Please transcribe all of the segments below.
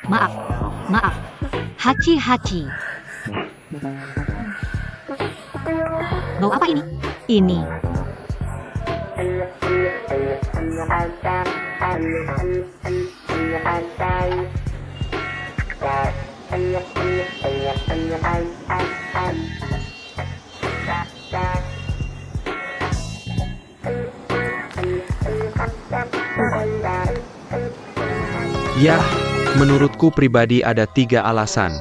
Maaf, maaf. Hachi. Bau apa ini? Ini. Ya, menurutku pribadi ada 3 alasan.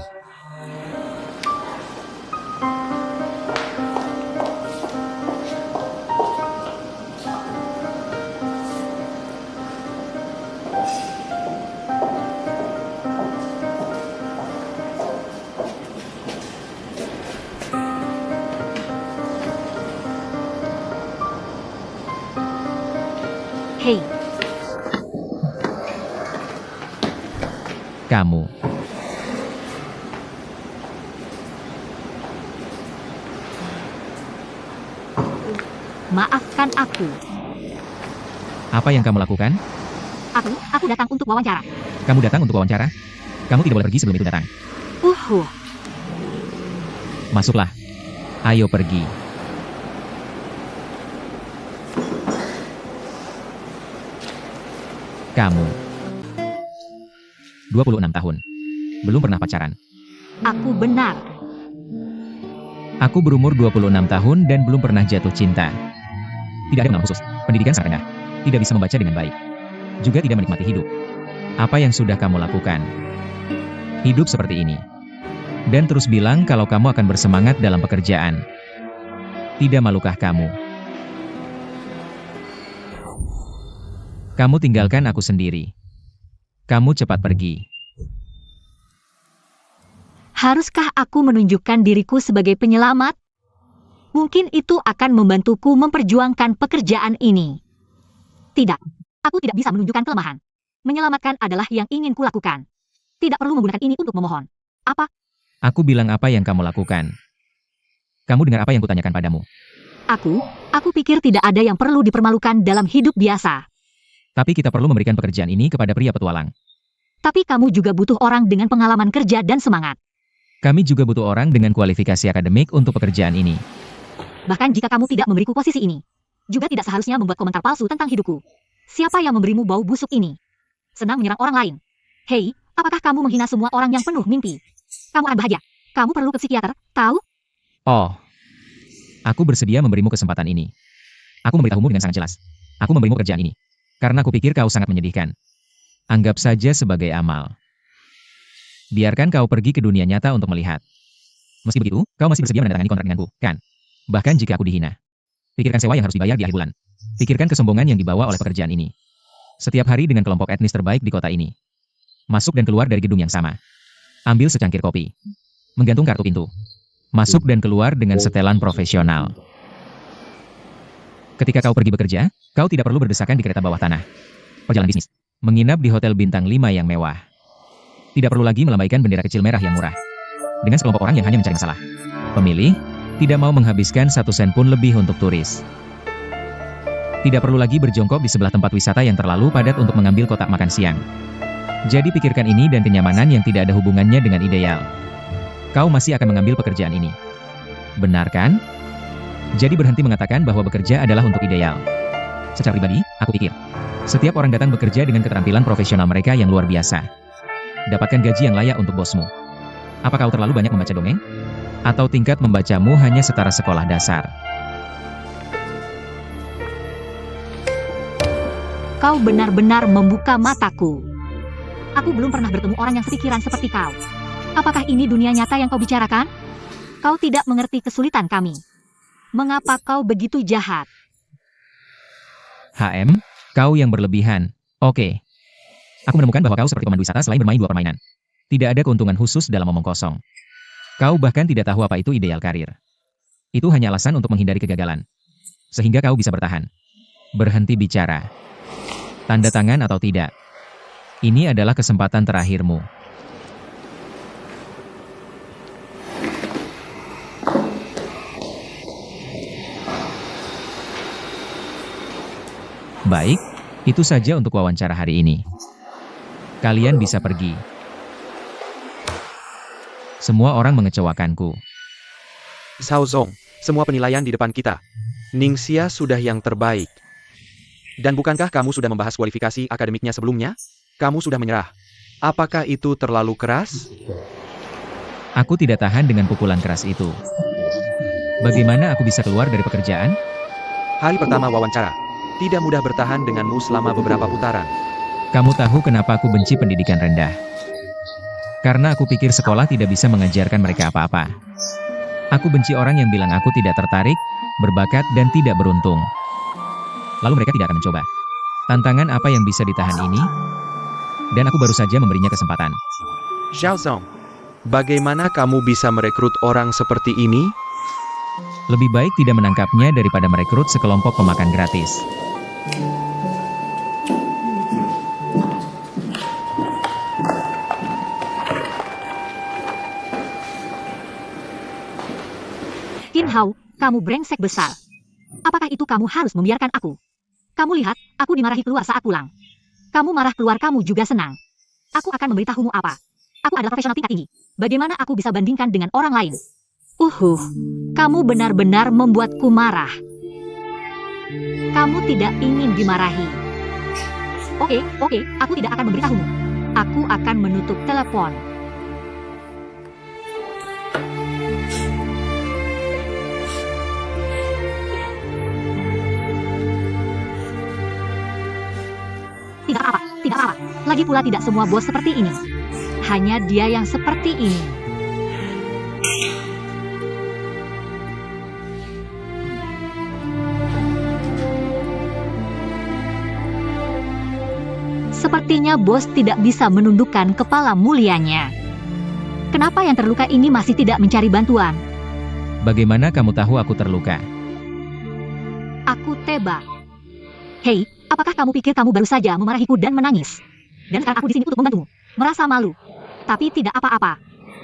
Hei, Kamu. maafkan aku. Apa yang kamu lakukan? Aku datang untuk wawancara. Kamu datang untuk wawancara? Kamu tidak boleh pergi sebelum itu datang. Masuklah. Ayo pergi. Kamu 26 tahun. Belum pernah pacaran. Aku benar. Aku berumur 26 tahun dan belum pernah jatuh cinta. Tidak ada pengalaman khusus. Pendidikan sangat rendah. Tidak bisa membaca dengan baik. Juga tidak menikmati hidup. Apa yang sudah kamu lakukan? Hidup seperti ini. Dan terus bilang kalau kamu akan bersemangat dalam pekerjaan. Tidak malukah kamu? Kamu tinggalkan aku sendiri. Kamu cepat pergi. Haruskah aku menunjukkan diriku sebagai penyelamat? Mungkin itu akan membantuku memperjuangkan pekerjaan ini. Tidak, aku tidak bisa menunjukkan kelemahan. Menyelamatkan adalah yang ingin kulakukan. Tidak perlu menggunakan ini untuk memohon. Apa? Aku bilang apa yang kamu lakukan. Kamu dengar apa yang kutanyakan padamu? Aku pikir tidak ada yang perlu dipermalukan dalam hidup biasa. Tapi kita perlu memberikan pekerjaan ini kepada pria petualang. Tapi kamu juga butuh orang dengan pengalaman kerja dan semangat. Kami juga butuh orang dengan kualifikasi akademik untuk pekerjaan ini. Bahkan jika kamu tidak memberiku posisi ini, juga tidak seharusnya membuat komentar palsu tentang hidupku. Siapa yang memberimu bau busuk ini? Senang menyerang orang lain. Hei, apakah kamu menghina semua orang yang penuh mimpi? Kamu akan bahagia. Kamu perlu ke psikiater, tahu? Oh, aku bersedia memberimu kesempatan ini. Aku memberitahumu dengan sangat jelas. Aku memberimu pekerjaan ini. Karena aku pikir kau sangat menyedihkan. Anggap saja sebagai amal. Biarkan kau pergi ke dunia nyata untuk melihat. Meski begitu, kau masih bersedia menandatangani kontrak denganku, kan? Bahkan jika aku dihina. Pikirkan sewa yang harus dibayar di akhir bulan. Pikirkan kesombongan yang dibawa oleh pekerjaan ini. Setiap hari dengan kelompok etnis terbaik di kota ini. Masuk dan keluar dari gedung yang sama. Ambil secangkir kopi. Menggantung kartu pintu. Masuk dan keluar dengan setelan profesional. Ketika kau pergi bekerja, kau tidak perlu berdesakan di kereta bawah tanah. Perjalanan bisnis. Menginap di hotel bintang 5 yang mewah. Tidak perlu lagi melambaikan bendera kecil merah yang murah. Dengan sekelompok orang yang hanya mencari masalah. Pemilih, tidak mau menghabiskan 1 sen pun lebih untuk turis. Tidak perlu lagi berjongkok di sebelah tempat wisata yang terlalu padat untuk mengambil kotak makan siang. Jadi pikirkan ini dan kenyamanan yang tidak ada hubungannya dengan ideal. Kau masih akan mengambil pekerjaan ini. Benar kan? Jadi berhenti mengatakan bahwa bekerja adalah untuk ideal. Secara pribadi, aku pikir. Setiap orang datang bekerja dengan keterampilan profesional mereka yang luar biasa. Dapatkan gaji yang layak untuk bosmu. Apa kau terlalu banyak membaca dongeng? Atau tingkat membacamu hanya setara sekolah dasar? Kau benar-benar membuka mataku. Aku belum pernah bertemu orang yang sepikiran seperti kau. Apakah ini dunia nyata yang kau bicarakan? Kau tidak mengerti kesulitan kami. Mengapa kau begitu jahat? HM, kau yang berlebihan. Oke. Aku menemukan bahwa kau seperti pemandu wisata selain bermain 2 permainan. Tidak ada keuntungan khusus dalam omong kosong. Kau bahkan tidak tahu apa itu ideal karir. Itu hanya alasan untuk menghindari kegagalan. Sehingga kau bisa bertahan. Berhenti bicara. Tanda tangan atau tidak. Ini adalah kesempatan terakhirmu. Baik, itu saja untuk wawancara hari ini. Kalian bisa pergi. Semua orang mengecewakanku. Zhao Zong, semua penilaian di depan kita. Ningxia sudah yang terbaik. Dan bukankah kamu sudah membahas kualifikasi akademiknya sebelumnya? Kamu sudah menyerah. Apakah itu terlalu keras? Aku tidak tahan dengan pukulan keras itu. Bagaimana aku bisa keluar dari pekerjaan? Hari pertama wawancara. Tidak mudah bertahan denganmu selama beberapa putaran. Kamu tahu kenapa aku benci pendidikan rendah? Karena aku pikir sekolah tidak bisa mengajarkan mereka apa-apa. Aku benci orang yang bilang aku tidak tertarik, berbakat dan tidak beruntung. Lalu mereka tidak akan mencoba. Tantangan apa yang bisa ditahan ini? Dan aku baru saja memberinya kesempatan. Zhao Zong, bagaimana kamu bisa merekrut orang seperti ini? Lebih baik tidak menangkapnya daripada merekrut sekelompok pemakan gratis. Qin Hao, kamu brengsek besar. Apakah itu kamu harus membiarkan aku? Kamu lihat, aku dimarahi keluar saat pulang. Kamu marah keluar, kamu juga senang. Aku akan memberitahumu apa. Aku adalah profesional tingkat tinggi. Bagaimana aku bisa bandingkan dengan orang lain? Kamu benar-benar membuatku marah. Kamu tidak ingin dimarahi. Oke, aku tidak akan memberitahumu. Aku akan menutup telepon. Tidak apa-apa. Lagi pula tidak semua bos seperti ini. Hanya dia yang seperti ini. Sepertinya bos tidak bisa menundukkan kepala mulianya. Kenapa yang terluka ini masih tidak mencari bantuan? Bagaimana kamu tahu aku terluka? Aku tebak. Hei, apakah kamu pikir kamu baru saja memarahiku dan menangis? Dan sekarang aku di sini untuk membantumu. Merasa malu. Tapi tidak apa-apa.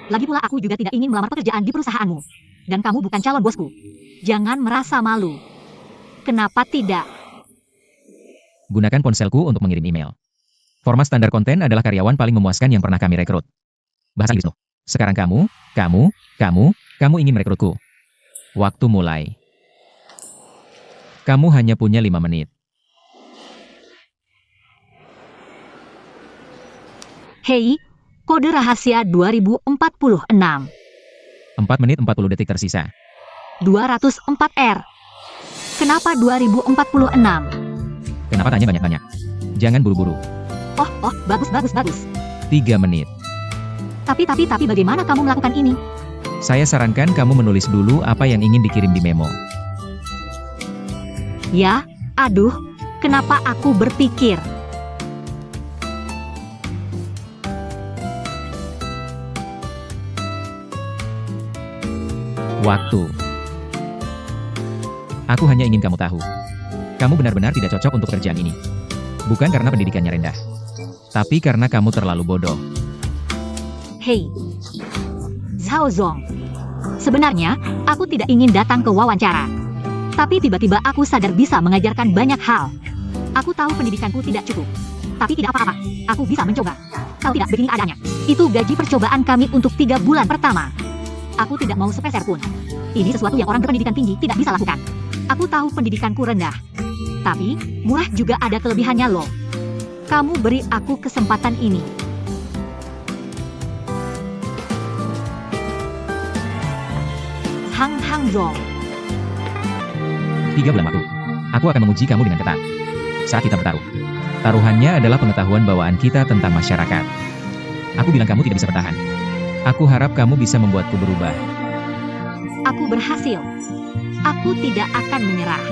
Lagi pula aku juga tidak ingin melamar pekerjaan di perusahaanmu. Dan kamu bukan calon bosku. Jangan merasa malu. Kenapa tidak? Gunakan ponselku untuk mengirim email. Format standar konten adalah karyawan paling memuaskan yang pernah kami rekrut. Bahasa Inggris. Sekarang kamu ingin merekrutku. Waktu mulai. Kamu hanya punya 5 menit. Hei, kode rahasia 2046. 4 menit 40 detik tersisa. 204R. Kenapa 2046? Kenapa tanya banyak-banyak? Jangan buru-buru. Bagus. 3 menit. Tapi bagaimana kamu melakukan ini? Saya sarankan kamu menulis dulu apa yang ingin dikirim di memo. Ya, aduh, kenapa aku berpikir? Waktu. Aku hanya ingin kamu tahu. Kamu benar-benar tidak cocok untuk kerjaan ini. Bukan karena pendidikannya rendah. Tapi karena kamu terlalu bodoh. Hei, Zhao Zong. Sebenarnya, aku tidak ingin datang ke wawancara. Tapi tiba-tiba aku sadar bisa mengajarkan banyak hal. Aku tahu pendidikanku tidak cukup. Tapi tidak apa-apa, aku bisa mencoba. Kau tidak begini adanya. Itu gaji percobaan kami untuk 3 bulan pertama. Aku tidak mau sepeser pun. Ini sesuatu yang orang berpendidikan tinggi tidak bisa lakukan. Aku tahu pendidikanku rendah. Tapi, murah juga ada kelebihannya loh. Kamu beri aku kesempatan ini. Hang Zong. 3 bulan waktu. Aku akan menguji kamu dengan ketat. Saat kita bertaruh. Taruhannya adalah pengetahuan bawaan kita tentang masyarakat. Aku bilang kamu tidak bisa bertahan. Aku harap kamu bisa membuatku berubah. Aku berhasil. Aku tidak akan menyerah.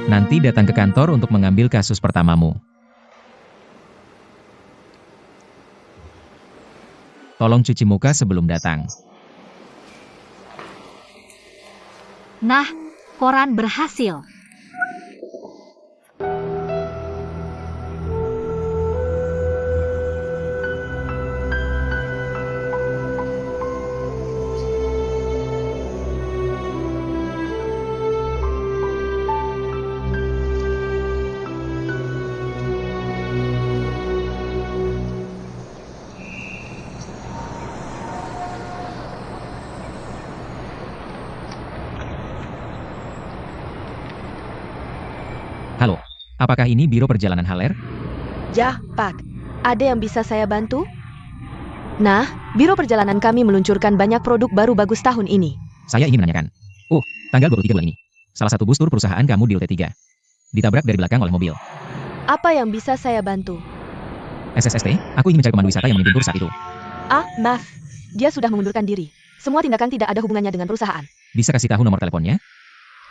Nanti datang ke kantor untuk mengambil kasus pertamamu. Tolong cuci muka sebelum datang. Nah, koran berhasil. Apakah ini Biro Perjalanan Haller? Ya, Pak. Ada yang bisa saya bantu? Nah, Biro Perjalanan kami meluncurkan banyak produk baru bagus tahun ini. Saya ingin menanyakan. Oh, tanggal 23 bulan ini. Salah satu bus tur perusahaan kamu di UT3. Ditabrak dari belakang oleh mobil. Apa yang bisa saya bantu? SSST, aku ingin mencari pemandu wisata yang memimpin tur saat itu. Ah, maaf. Dia sudah mengundurkan diri. Semua tindakan tidak ada hubungannya dengan perusahaan. Bisa kasih tahu nomor teleponnya?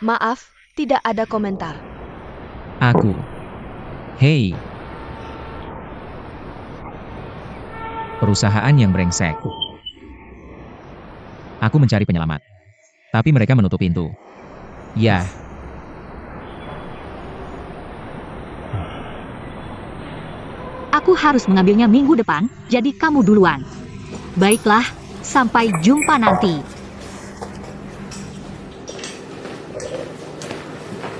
Maaf, tidak ada komentar. Aku. Hei. Perusahaan yang brengsek. Aku mencari penyelamat. Tapi mereka menutup pintu. Ya. Aku harus mengambilnya minggu depan, jadi kamu duluan. Baiklah, sampai jumpa nanti.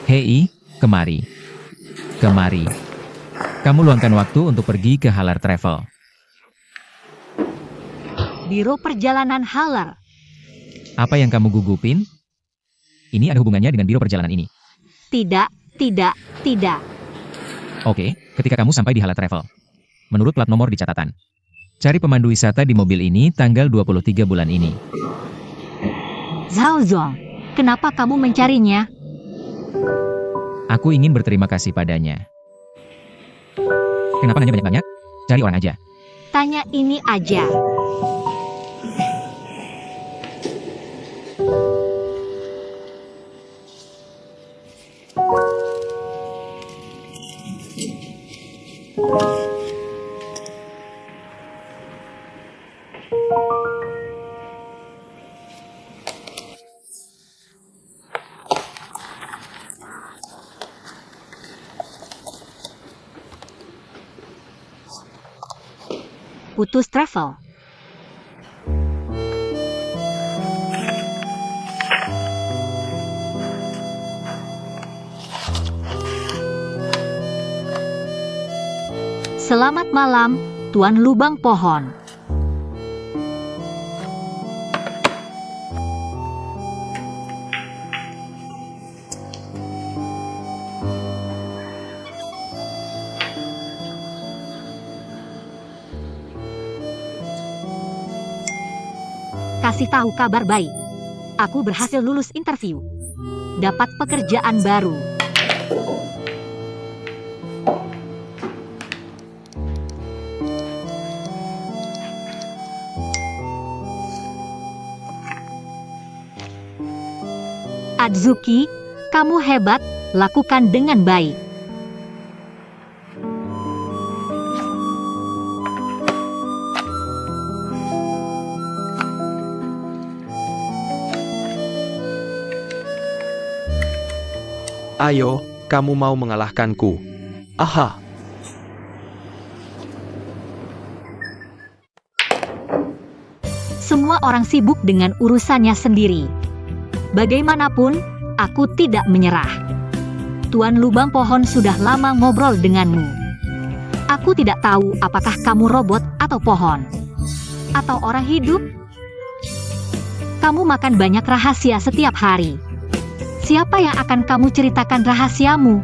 Hei, kemari. Kemari. Kamu luangkan waktu untuk pergi ke Haller Travel. Biro Perjalanan Haller. Apa yang kamu gugupin? Ini ada hubungannya dengan biro perjalanan ini. Tidak. Oke, ketika kamu sampai di Haller Travel. Menurut plat nomor di catatan. Cari pemandu wisata di mobil ini tanggal 23 bulan ini. Zhao Zong, kenapa kamu mencarinya? Aku ingin berterima kasih padanya. Kenapa nanya banyak-banyak? Cari orang aja. Tanya ini aja. Putus travel. Selamat malam, Tuan Lubang Pohon. Kasih tahu kabar baik. Aku berhasil lulus interview. Dapat pekerjaan baru. Atsuki, kamu hebat, lakukan dengan baik. Ayo, kamu mau mengalahkanku. Aha. Semua orang sibuk dengan urusannya sendiri. Bagaimanapun, aku tidak menyerah. Tuan Lubang Pohon sudah lama ngobrol denganmu. Aku tidak tahu apakah kamu robot atau pohon. Atau orang hidup. Kamu makan banyak rahasia setiap hari. Siapa yang akan kamu ceritakan rahasiamu?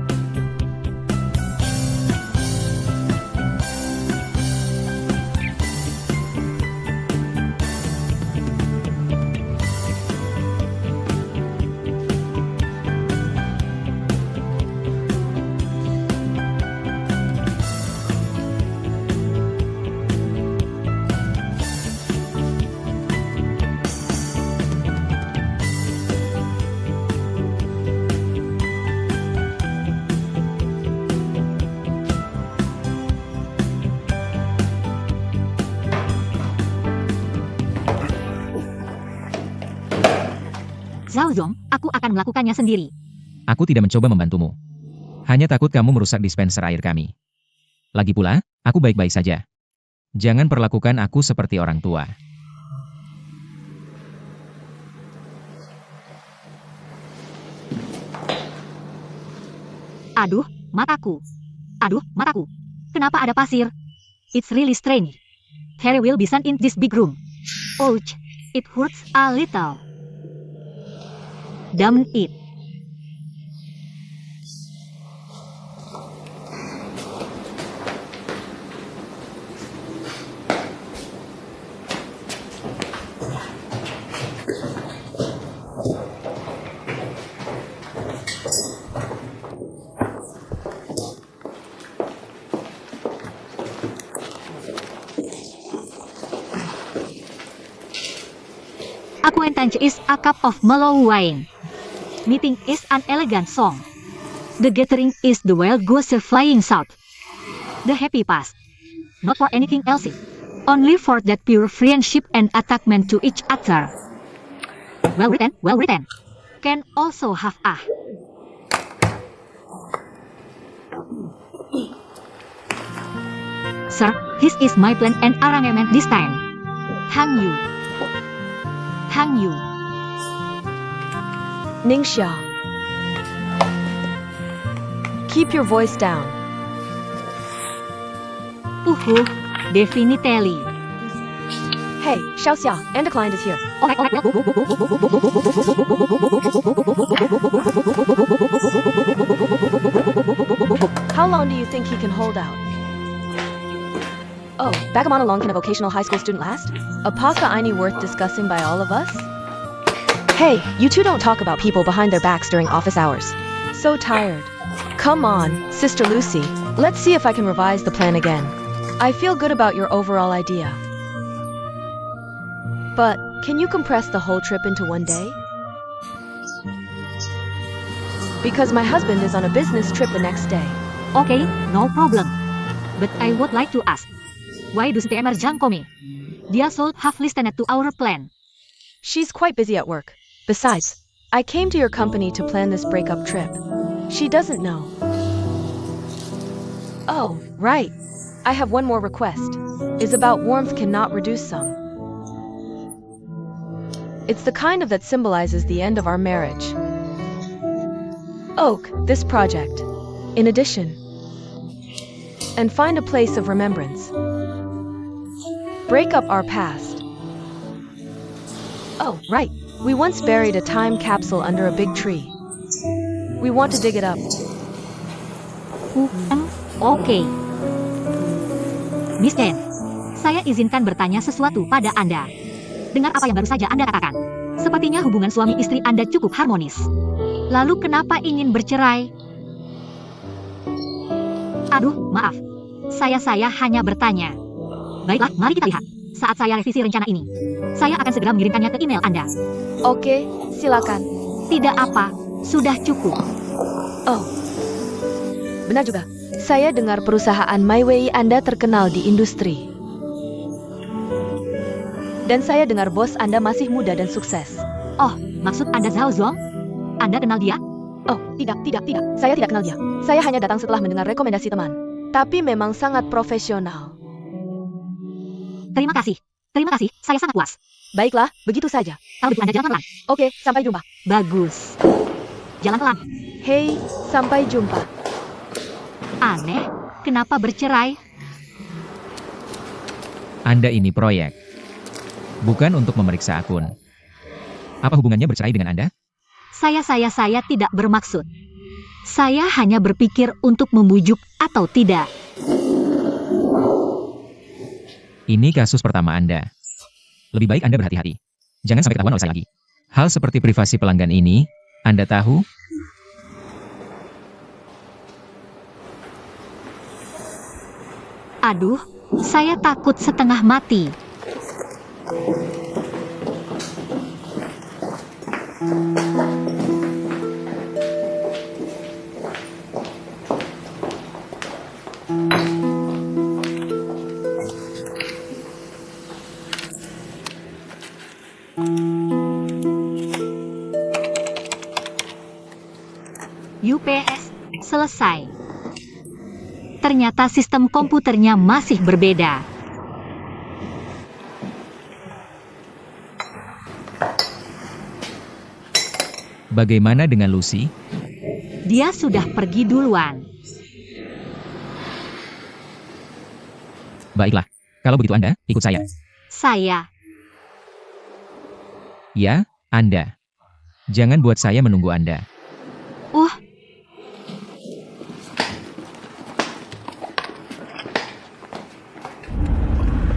Zhao Zong, aku akan melakukannya sendiri. Aku tidak mencoba membantumu. Hanya takut kamu merusak dispenser air kami. Lagi pula, aku baik-baik saja. Jangan perlakukan aku seperti orang tua. Aduh, mataku. Aduh, mataku. Kenapa ada pasir? It's really strange. Harry will be sent in this big room. Ouch, it hurts a little. Damn it. Acquaintance is a cup of mellow wine. Meeting is an elegant song. The gathering is the wild goose flying south. The happy past. Not for anything else. Only for that pure friendship and attachment to each other. Well written, well written. Can also have a. Sir, this is my plan and arrangement this time. Hang you. Hang you. Ningxia. Keep your voice down. Definitely. Hey, Xiaoxia, and a client is here. Alright, How long do you think he can hold out? Oh, Bagamon along can a vocational high school student last? A Pasca Aini worth discussing by all of us? Hey, you two don't talk about people behind their backs during office hours. So tired. Come on, Sister Lucy. Let's see if I can revise the plan again. I feel good about your overall idea. But, can you compress the whole trip into one day? Because my husband is on a business trip the next day. Okay, no problem. But I would like to ask, why doesn't Emerjang call me? Dia should have listened to our plan. She's quite busy at work. Besides, I came to your company to plan this breakup trip. She doesn't know. Oh, right. I have one more request. It's about warmth cannot reduce some. It's the kind of that symbolizes the end of our marriage. Oak, this project. In addition. And find a place of remembrance. Break up our past. Oh, right. We once buried a time capsule under a big tree. We want to dig it up. Oke. Miss Chen, saya izinkan bertanya sesuatu pada Anda. Dengar apa yang baru saja Anda katakan. Sepertinya hubungan suami istri Anda cukup harmonis. Lalu kenapa ingin bercerai? Aduh, maaf. Saya hanya bertanya. Baiklah, mari kita lihat. Saat saya revisi rencana ini, saya akan segera mengirimkannya ke email Anda. Oke, silakan. Tidak apa, sudah cukup. Oh, benar juga. Saya dengar perusahaan MyWay Anda terkenal di industri. Dan saya dengar bos Anda masih muda dan sukses. Oh, maksud Anda Zhao Zong? Anda kenal dia? Oh, tidak. Saya tidak kenal dia. Saya hanya datang setelah mendengar rekomendasi teman. Tapi memang sangat profesional. Terima kasih. Saya sangat puas. Baiklah, begitu saja. Kalau begitu Anda jalan pelan. Oke, sampai jumpa. Bagus. Jalan pelan. Hei, sampai jumpa. Aneh, kenapa bercerai? Anda ini proyek. Bukan untuk memeriksa akun. Apa hubungannya bercerai dengan Anda? Saya tidak bermaksud. Saya hanya berpikir untuk membujuk atau tidak. Ini kasus pertama Anda. Lebih baik Anda berhati-hati. Jangan sampai ketahuan oleh saya lagi. Hal seperti privasi pelanggan ini, Anda tahu? Aduh, saya takut setengah mati. UPS selesai. Ternyata sistem komputernya masih berbeda. Bagaimana dengan Lucy? Dia sudah pergi duluan. Baiklah, kalau begitu Anda, ikut saya. Saya. Ya, Anda. Jangan buat saya menunggu Anda.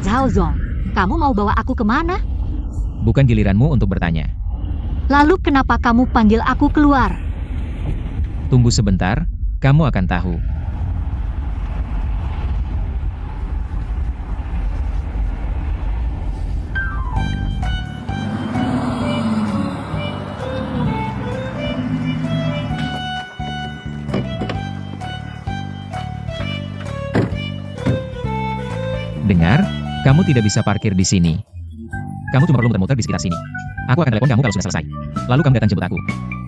Zhao Zong, kamu mau bawa aku kemana? Bukan giliranmu untuk bertanya. Lalu kenapa kamu panggil aku keluar? Tunggu sebentar, kamu akan tahu. Kamu tidak bisa parkir di sini. Kamu cuma perlu muter-muter di sekitar sini. Aku akan telepon kamu kalau sudah selesai. Lalu kamu datang jemput aku.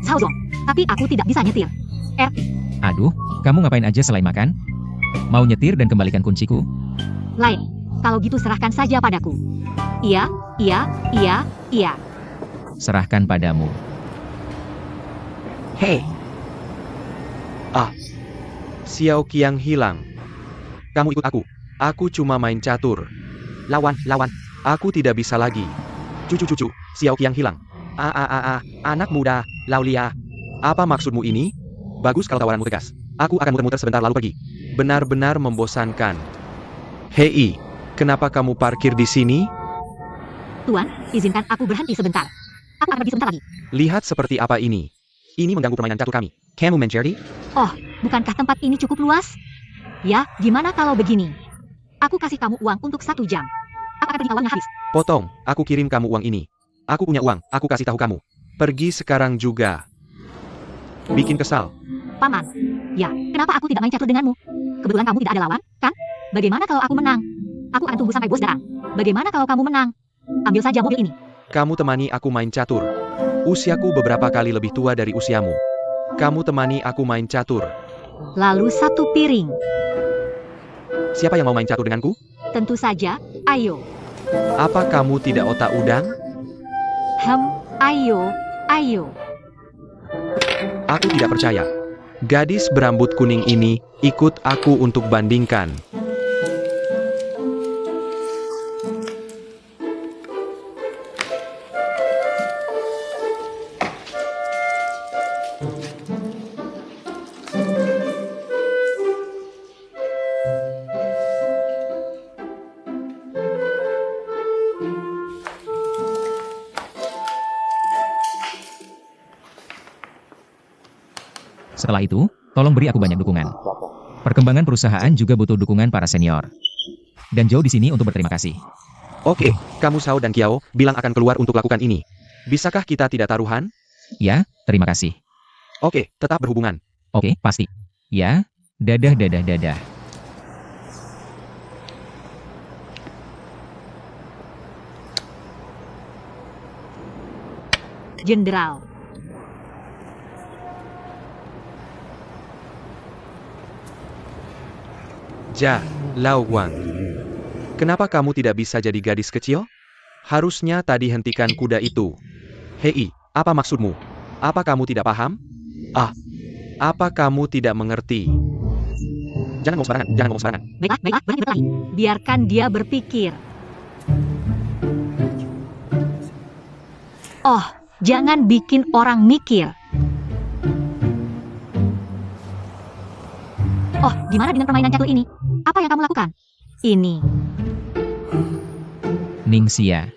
Zhao Zong, tapi aku tidak bisa nyetir. Aduh, kamu ngapain aja selain makan? Mau nyetir dan kembalikan kunciku? Lain, kalau gitu serahkan saja padaku. Iya, iya, iya, iya. Serahkan padamu. Hei. Xiao Qiang hilang. Kamu ikut aku. Aku cuma main catur. Lawan. Aku tidak bisa lagi. Cucu. Xiao Qiang hilang. Anak muda, Laulia. Apa maksudmu ini? Bagus kalau tawaranmu tegas. Aku akan muter-muter sebentar lalu pergi. Benar-benar membosankan. Hei, kenapa kamu parkir di sini? Tuan, izinkan aku berhenti sebentar. Aku akan pergi sebentar lagi. Lihat seperti apa ini. Ini mengganggu permainan catur kami. Kamu mencari? Oh, bukankah tempat ini cukup luas? Ya, gimana kalau begini? Aku kasih kamu uang untuk 1 jam. Aku akan pergi uangnya habis. Potong, aku kirim kamu uang ini. Aku punya uang, aku kasih tahu kamu. Pergi sekarang juga. Bikin kesal. Paman. Ya, kenapa aku tidak main catur denganmu? Kebetulan kamu tidak ada lawan, kan? Bagaimana kalau aku menang? Aku akan tunggu sampai bos datang. Bagaimana kalau kamu menang? Ambil saja mobil ini. Kamu temani aku main catur. Usiaku beberapa kali lebih tua dari usiamu. Kamu temani aku main catur. Lalu 1 piring. Siapa yang mau main catur denganku? Tentu saja, ayo. Apa kamu tidak otak udang? Ayo. Aku tidak percaya. Gadis berambut kuning ini ikut aku untuk bandingkan. Setelah itu, tolong beri aku banyak dukungan. Perkembangan perusahaan juga butuh dukungan para senior. Dan Zhou di sini untuk berterima kasih. Oke, kamu Shao dan Kiao bilang akan keluar untuk lakukan ini. Bisakah kita tidak taruhan? Ya, terima kasih. Oke, tetap berhubungan. Oke, pasti. Ya, dadah. Jenderal. Lao Wang. Kenapa kamu tidak bisa jadi gadis kecil? Harusnya tadi hentikan kuda itu. Hei, apa maksudmu? Apa kamu tidak paham? Apa kamu tidak mengerti? Jangan ngomong sembarangan. Baiklah, berani berkelahi. Biarkan dia berpikir. Oh, jangan bikin orang mikir. Oh, gimana dengan permainan catur ini? Apa yang kamu lakukan? Ini. Ningxia.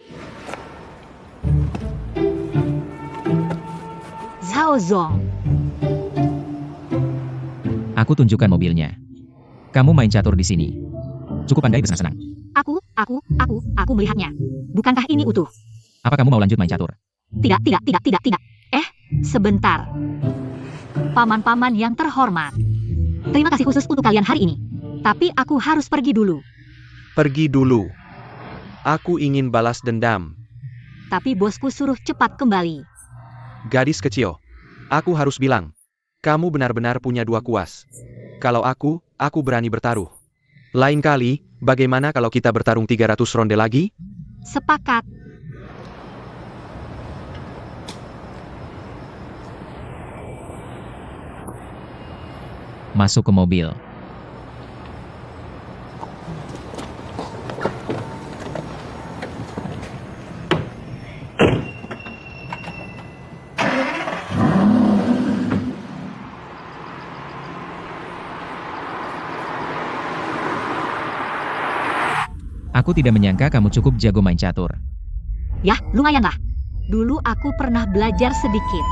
Zhao Zong. Aku tunjukkan mobilnya. Kamu main catur di sini. Cukup pandai bersenang-senang. Aku melihatnya. Bukankah ini utuh? Apa kamu mau lanjut main catur? Tidak. Sebentar. Paman-paman yang terhormat. Terima kasih khusus untuk kalian hari ini. Tapi aku harus pergi dulu. Pergi dulu. Aku ingin balas dendam. Tapi bosku suruh cepat kembali. Gadis kecil. Aku harus bilang. Kamu benar-benar punya 2 kuas. Kalau aku berani bertaruh. Lain kali, bagaimana kalau kita bertarung 300 ronde lagi? Sepakat. Masuk ke mobil. Aku tidak menyangka kamu cukup jago main catur. Ya, lumayanlah. Dulu aku pernah belajar sedikit.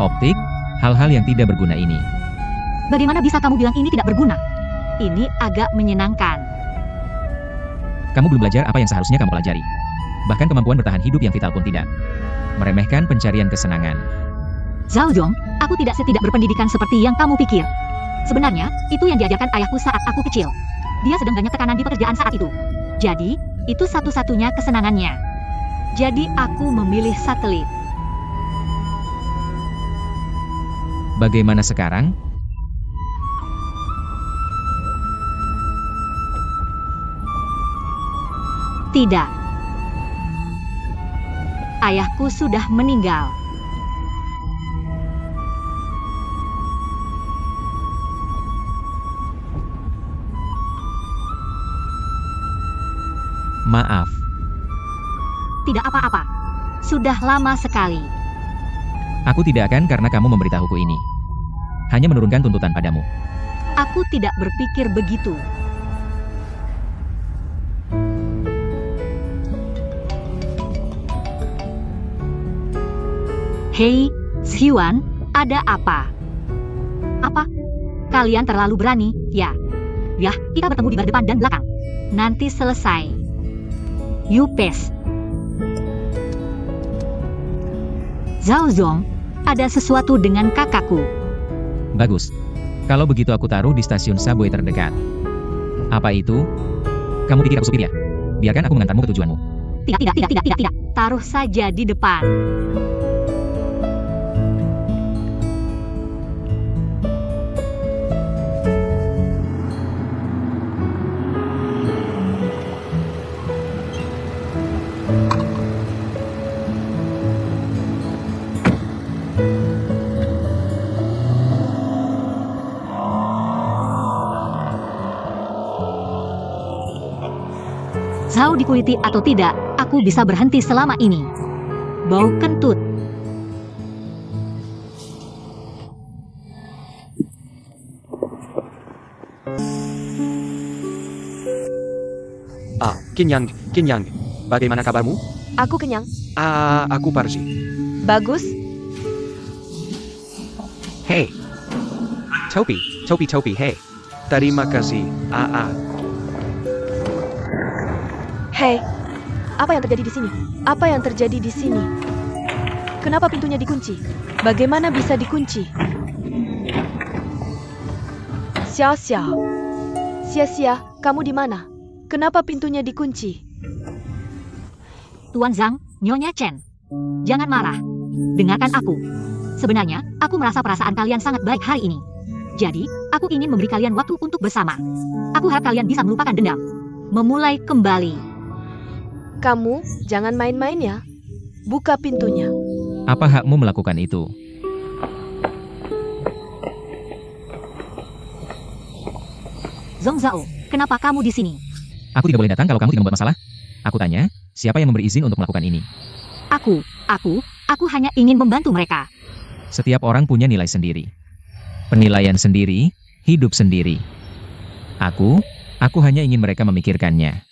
Optik, hal-hal yang tidak berguna ini. Bagaimana bisa kamu bilang ini tidak berguna? Ini agak menyenangkan. Kamu belum belajar apa yang seharusnya kamu pelajari. Bahkan kemampuan bertahan hidup yang vital pun tidak. Meremehkan pencarian kesenangan. Zhao Zong, aku tidak setidak berpendidikan seperti yang kamu pikir. Sebenarnya, itu yang diajarkan ayahku saat aku kecil. Dia sedang banyak tekanan di pekerjaan saat itu. Jadi, itu satu-satunya kesenangannya. Jadi aku memilih satelit. Bagaimana sekarang? Tidak. Ayahku sudah meninggal. Maaf. Tidak apa-apa. Sudah lama sekali. Aku tidak akan karena kamu memberitahuku ini. Hanya menurunkan tuntutan padamu. Aku tidak berpikir begitu. Hei, Xiuan, ada apa? Apa? Kalian terlalu berani, ya? Ya, kita bertemu di bar depan dan belakang. Nanti selesai. Yupes. Zhao Zong, ada sesuatu dengan kakakku. Bagus. Kalau begitu aku taruh di stasiun subway terdekat. Apa itu? Kamu pikir aku supir ya? Biarkan aku mengantarmu ke tujuanmu. Tidak. Taruh saja di depan. Zhao dikuliti atau tidak, aku bisa berhenti selama ini. Bau kentut. Kinyang, bagaimana kabarmu? Aku kenyang. Aku Parzi. Bagus. Hei. Topi, hei. Terima kasih, Hei, apa yang terjadi di sini? Apa yang terjadi di sini? Kenapa pintunya dikunci? Bagaimana bisa dikunci? Xiao Xiao. Xia, kamu di mana? Kenapa pintunya dikunci? Tuan Zhang, Nyonya Chen. Jangan marah. Dengarkan aku. Sebenarnya, aku merasa perasaan kalian sangat baik hari ini. Jadi, aku ingin memberi kalian waktu untuk bersama. Aku harap kalian bisa melupakan dendam. Memulai kembali. Kamu, jangan main-main ya. Buka pintunya. Apa hakmu melakukan itu? Zhong Zhao, kenapa kamu di sini? Aku tidak boleh datang kalau kamu tidak membuat masalah. Aku tanya, siapa yang memberi izin untuk melakukan ini? Aku hanya ingin membantu mereka. Setiap orang punya nilai sendiri. Penilaian sendiri, hidup sendiri. Aku hanya ingin mereka memikirkannya.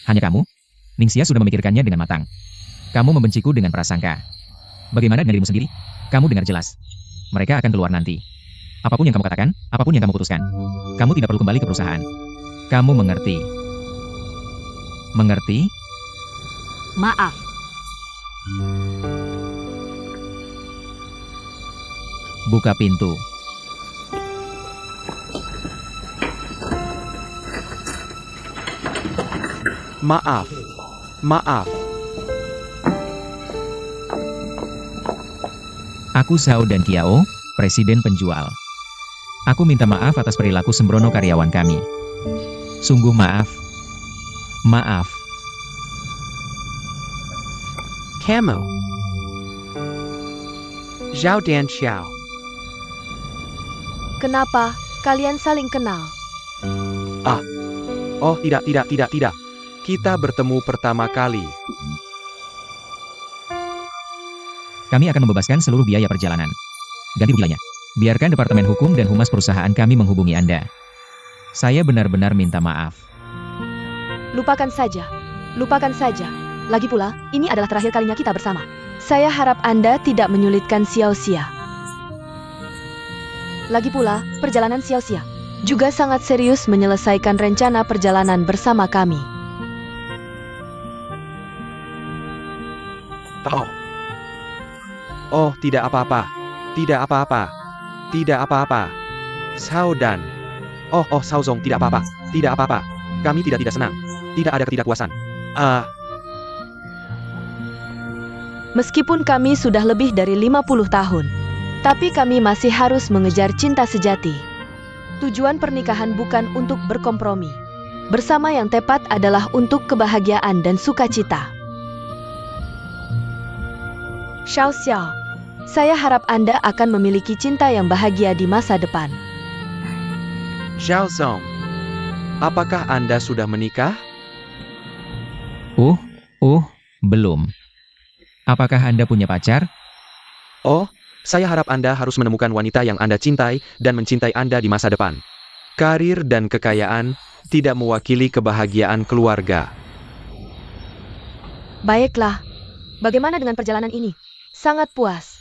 Hanya kamu? Ningxia sudah memikirkannya dengan matang. Kamu membenciku dengan prasangka. Bagaimana dengan dirimu sendiri? Kamu dengar jelas. Mereka akan keluar nanti. Apapun yang kamu katakan, apapun yang kamu putuskan. Kamu tidak perlu kembali ke perusahaan. Kamu mengerti? Mengerti? Maaf. Buka pintu. Maaf. Aku Zhao dan Kiao, Presiden Penjual. Aku minta maaf atas perilaku sembrono karyawan kami. Sungguh maaf. Maaf. Camo. Zhao Dan Xiao. Kenapa kalian saling kenal? Oh, tidak. Kita bertemu pertama kali. Kami akan membebaskan seluruh biaya perjalanan. Ganti rugi lainnya. Biarkan Departemen Hukum dan Humas perusahaan kami menghubungi Anda. Saya benar-benar minta maaf. Lupakan saja. Lagi pula, ini adalah terakhir kalinya kita bersama. Saya harap Anda tidak menyulitkan Xiao Xia. Lagi pula, perjalanan Xiao Xia juga sangat serius menyelesaikan rencana perjalanan bersama kami. Oh, tidak apa-apa. Zhao Dan. Oh, Zhao Zong, tidak apa-apa. Kami tidak senang. Tidak ada ketidakpuasan. Meskipun kami sudah lebih dari 50 tahun, tapi kami masih harus mengejar cinta sejati. Tujuan pernikahan bukan untuk berkompromi. Bersama yang tepat adalah untuk kebahagiaan dan sukacita. Xiao Xiao, saya harap Anda akan memiliki cinta yang bahagia di masa depan. Xiao Zong, apakah Anda sudah menikah? Belum. Apakah Anda punya pacar? Oh, saya harap Anda harus menemukan wanita yang Anda cintai dan mencintai Anda di masa depan. Karir dan kekayaan tidak mewakili kebahagiaan keluarga. Baiklah, bagaimana dengan perjalanan ini? Sangat puas.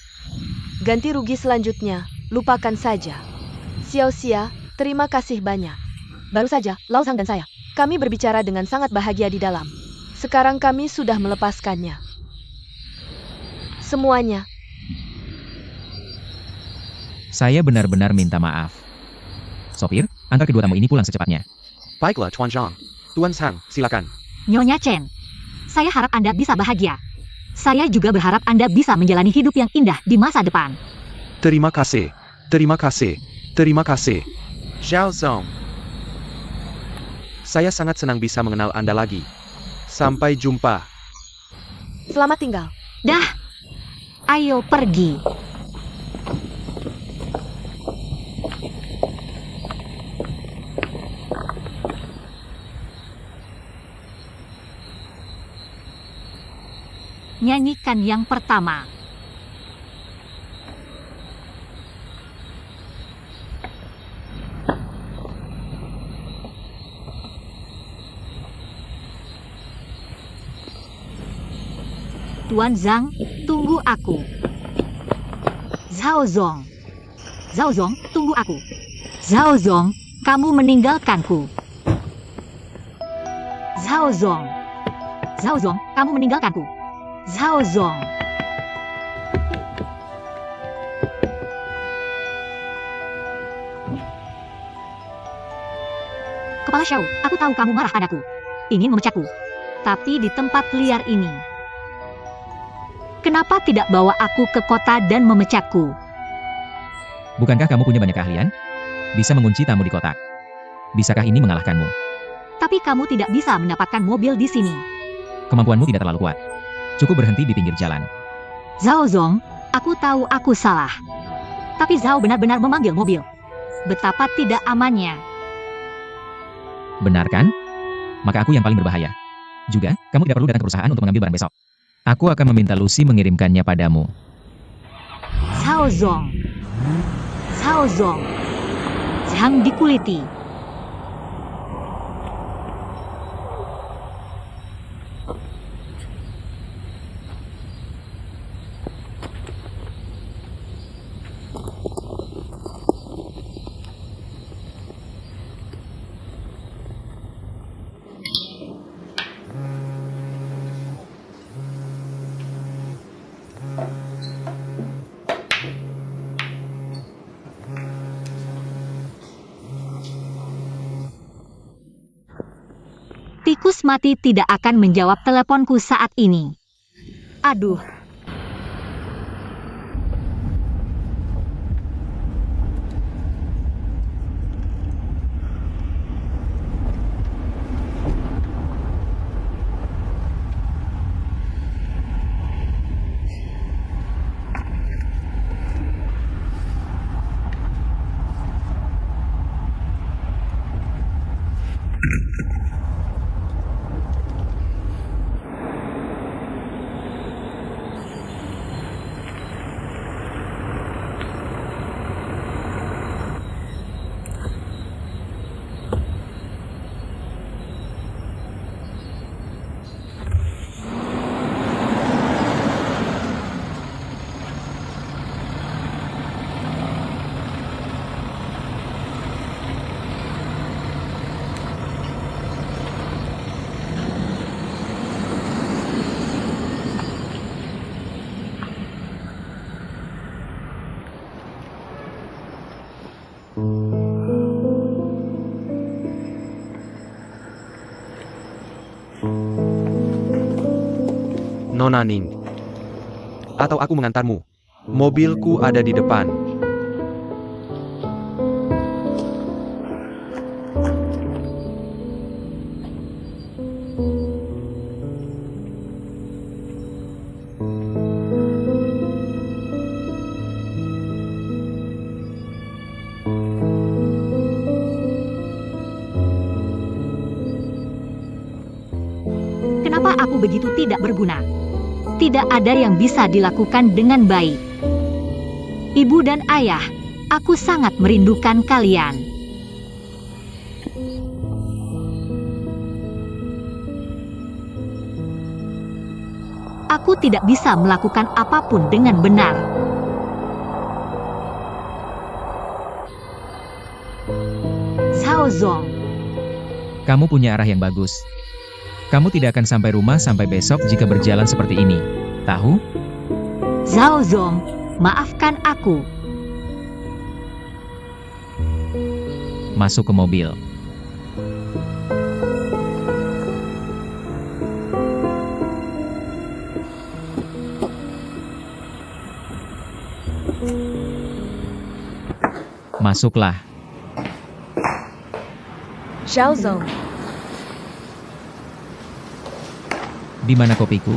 Ganti rugi selanjutnya, lupakan saja. Xiao Xia, terima kasih banyak. Baru saja, Lao Zhang dan saya, kami berbicara dengan sangat bahagia di dalam. Sekarang kami sudah melepaskannya. Semuanya. Saya benar-benar minta maaf. Sopir, antar kedua tamu ini pulang secepatnya. Baiklah, Tuan Zhang. Tuan Zhang, silakan. Nyonya Chen, saya harap Anda bisa bahagia. Saya juga berharap Anda bisa menjalani hidup yang indah di masa depan. Terima kasih. Terima kasih. Terima kasih. Xiao Zong. Saya sangat senang bisa mengenal Anda lagi. Sampai jumpa. Selamat tinggal. Dah, ayo pergi. Nyanyikan yang pertama. Tuan Zhang, tunggu aku. Zhao Zong. Zhao Zong, tunggu aku. Zhao Zong, kamu meninggalkanku. Zhao Zong. Zhao Zong, kamu meninggalkanku. Zhao Zong. Kepala Xiao, aku tahu kamu marah padaku. Ingin memecahku. Tapi di tempat liar ini. Kenapa tidak bawa aku ke kota dan memecahku? Bukankah kamu punya banyak keahlian? Bisa mengunci tamu di kotak. Bisakah ini mengalahkanmu? Tapi kamu tidak bisa mendapatkan mobil di sini. Kemampuanmu tidak terlalu kuat. Cukup berhenti di pinggir jalan. Zhao Zong, aku tahu aku salah. Tapi Zhao benar-benar memanggil mobil. Betapa tidak amannya. Benar kan? Maka aku yang paling berbahaya. Juga, kamu tidak perlu datang ke perusahaan untuk mengambil barang besok. Aku akan meminta Lucy mengirimkannya padamu. Zhao Zong. Zhao Zong. Zhang dikuliti. Tikus mati tidak akan menjawab teleponku saat ini. Aduh. Nona Ning. Atau aku mengantarmu. Mobilku ada di depan. Kenapa aku begitu tidak berguna? Tidak ada yang bisa dilakukan dengan baik. Ibu dan ayah, aku sangat merindukan kalian. Aku tidak bisa melakukan apapun dengan benar. Xiaozong, Kamu punya arah yang bagus. Kamu tidak akan sampai rumah sampai besok jika berjalan seperti ini. Tahu? Xiaozong, maafkan aku. Masuk ke mobil. Masuklah. Xiaozong, Di mana kopiku?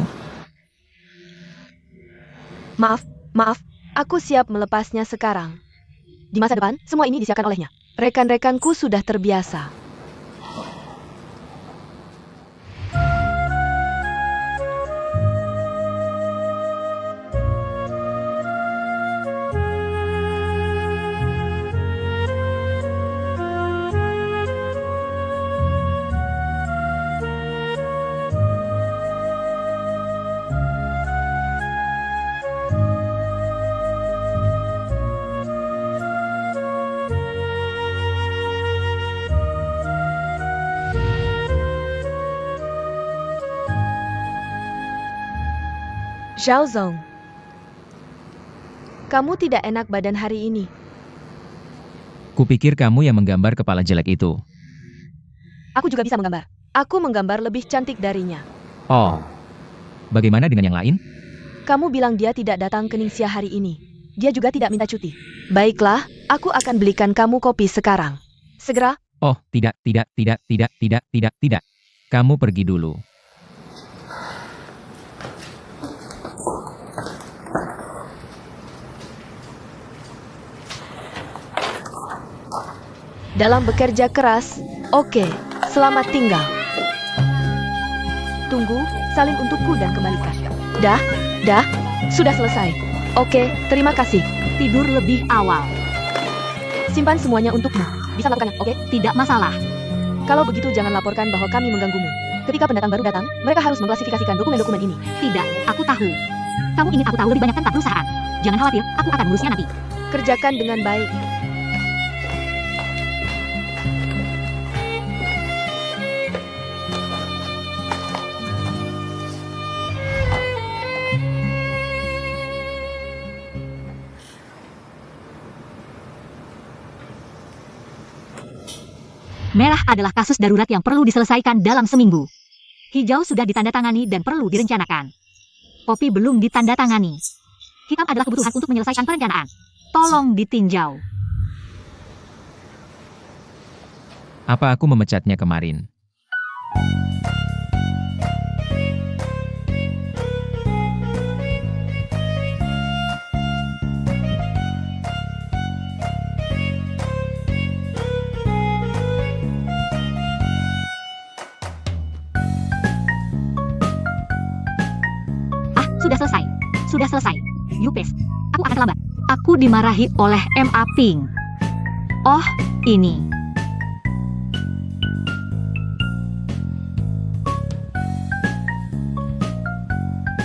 maaf, aku siap melepasnya sekarang. Di masa depan, semua ini disiapkan olehnya. Rekan-rekanku sudah terbiasa. Xiaozong, kamu tidak enak badan hari ini. Kupikir kamu yang menggambar kepala jelek itu. Aku juga bisa menggambar. Aku menggambar lebih cantik darinya. Oh. Bagaimana dengan yang lain? Kamu bilang dia tidak datang ke Ningxia hari ini. Dia juga tidak minta cuti. Baiklah, aku akan belikan kamu kopi sekarang. Segera. Oh, tidak. Kamu pergi dulu. Dalam bekerja keras, oke, selamat tinggal. Tunggu, salin untukku dan kembalikan. Dah, sudah selesai. Oke, terima kasih. Tidur lebih awal. Simpan semuanya untukmu. Bisa melakukannya, oke? Tidak masalah. Kalau begitu jangan laporkan bahwa kami mengganggumu. Ketika pendatang baru datang, mereka harus mengklasifikasikan dokumen-dokumen ini. Tidak, aku tahu. Kamu ingin aku tahu lebih banyak tentang perusahaan. Jangan khawatir, aku akan mengurusnya nanti. Kerjakan dengan baik. Merah adalah kasus darurat yang perlu diselesaikan dalam seminggu. Hijau sudah ditandatangani dan perlu direncanakan. Kopi belum ditandatangani. Hitam adalah kebutuhan untuk menyelesaikan perencanaan. Tolong ditinjau. Apa aku memecatnya kemarin? Sudah selesai. Yupes, aku akan terlambat. Aku dimarahi oleh Ma Ping. Oh, ini.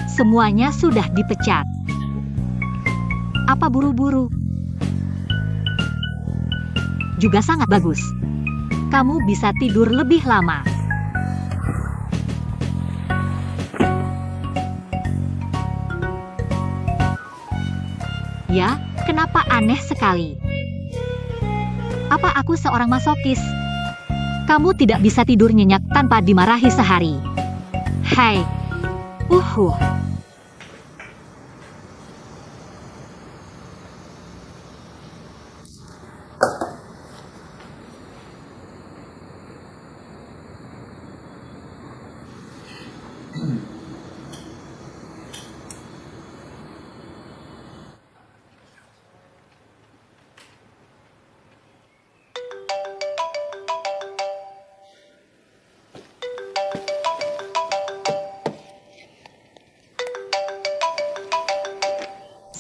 Semuanya sudah dipecat. Apa buru-buru? Juga sangat bagus. Kamu bisa tidur lebih lama. Ya, kenapa aneh sekali? Apa aku seorang masokis? Kamu tidak bisa tidur nyenyak tanpa dimarahi sehari. Hai.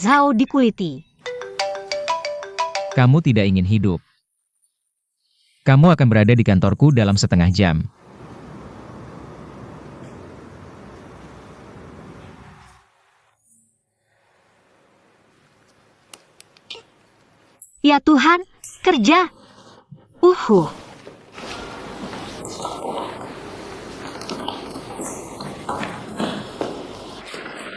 Zhao dikuliti. Kamu tidak ingin hidup. Kamu akan berada di kantorku dalam setengah jam. Ya Tuhan, kerja.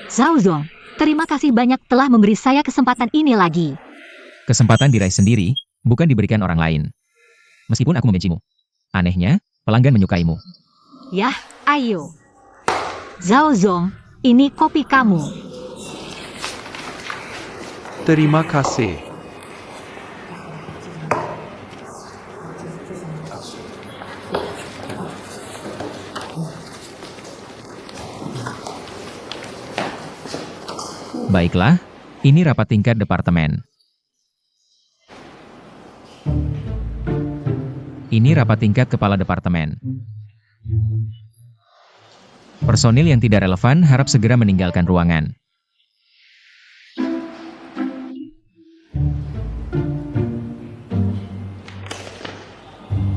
Zhao Zong, terima kasih banyak telah memberi saya kesempatan ini lagi. Kesempatan diraih sendiri, bukan diberikan orang lain. Meskipun aku membencimu. Anehnya, pelanggan menyukaimu. Yah, ayo. Zhao Zong, ini kopi kamu. Terima kasih. Baiklah, ini rapat tingkat departemen. Ini rapat tingkat kepala departemen. Personil yang tidak relevan harap segera meninggalkan ruangan.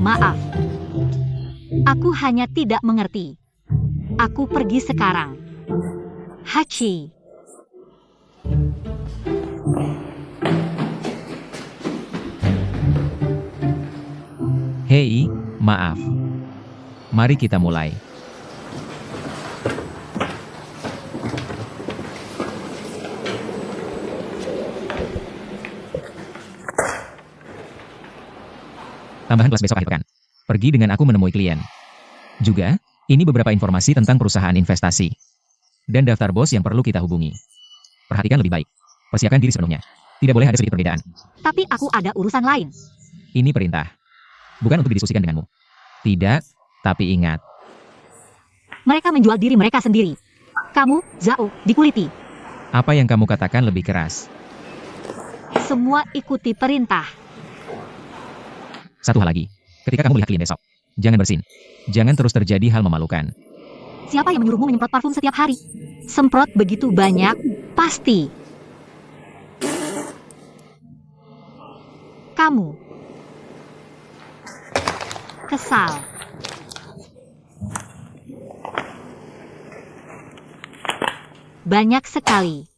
Maaf. Aku hanya tidak mengerti. Aku pergi sekarang. Hachi. Hei, maaf. Mari kita mulai. Tambahan kelas besok akhir pekan. Pergi dengan aku menemui klien. Juga, ini beberapa informasi tentang perusahaan investasi. Dan daftar bos yang perlu kita hubungi. Perhatikan lebih baik. Persiapkan diri sepenuhnya. Tidak boleh ada sedikit perbedaan. Tapi aku ada urusan lain. Ini perintah. Bukan untuk didiskusikan denganmu. Tidak, tapi ingat. Mereka menjual diri mereka sendiri. Kamu, Zhao, dikuliti. Apa yang kamu katakan lebih keras. Semua ikuti perintah. Satu hal lagi. Ketika kamu melihat klien besok, jangan bersin. Jangan terus terjadi hal memalukan. Siapa yang menyuruhmu menyemprot parfum setiap hari? Semprot begitu banyak, pasti. Kamu. Kesal. Banyak sekali.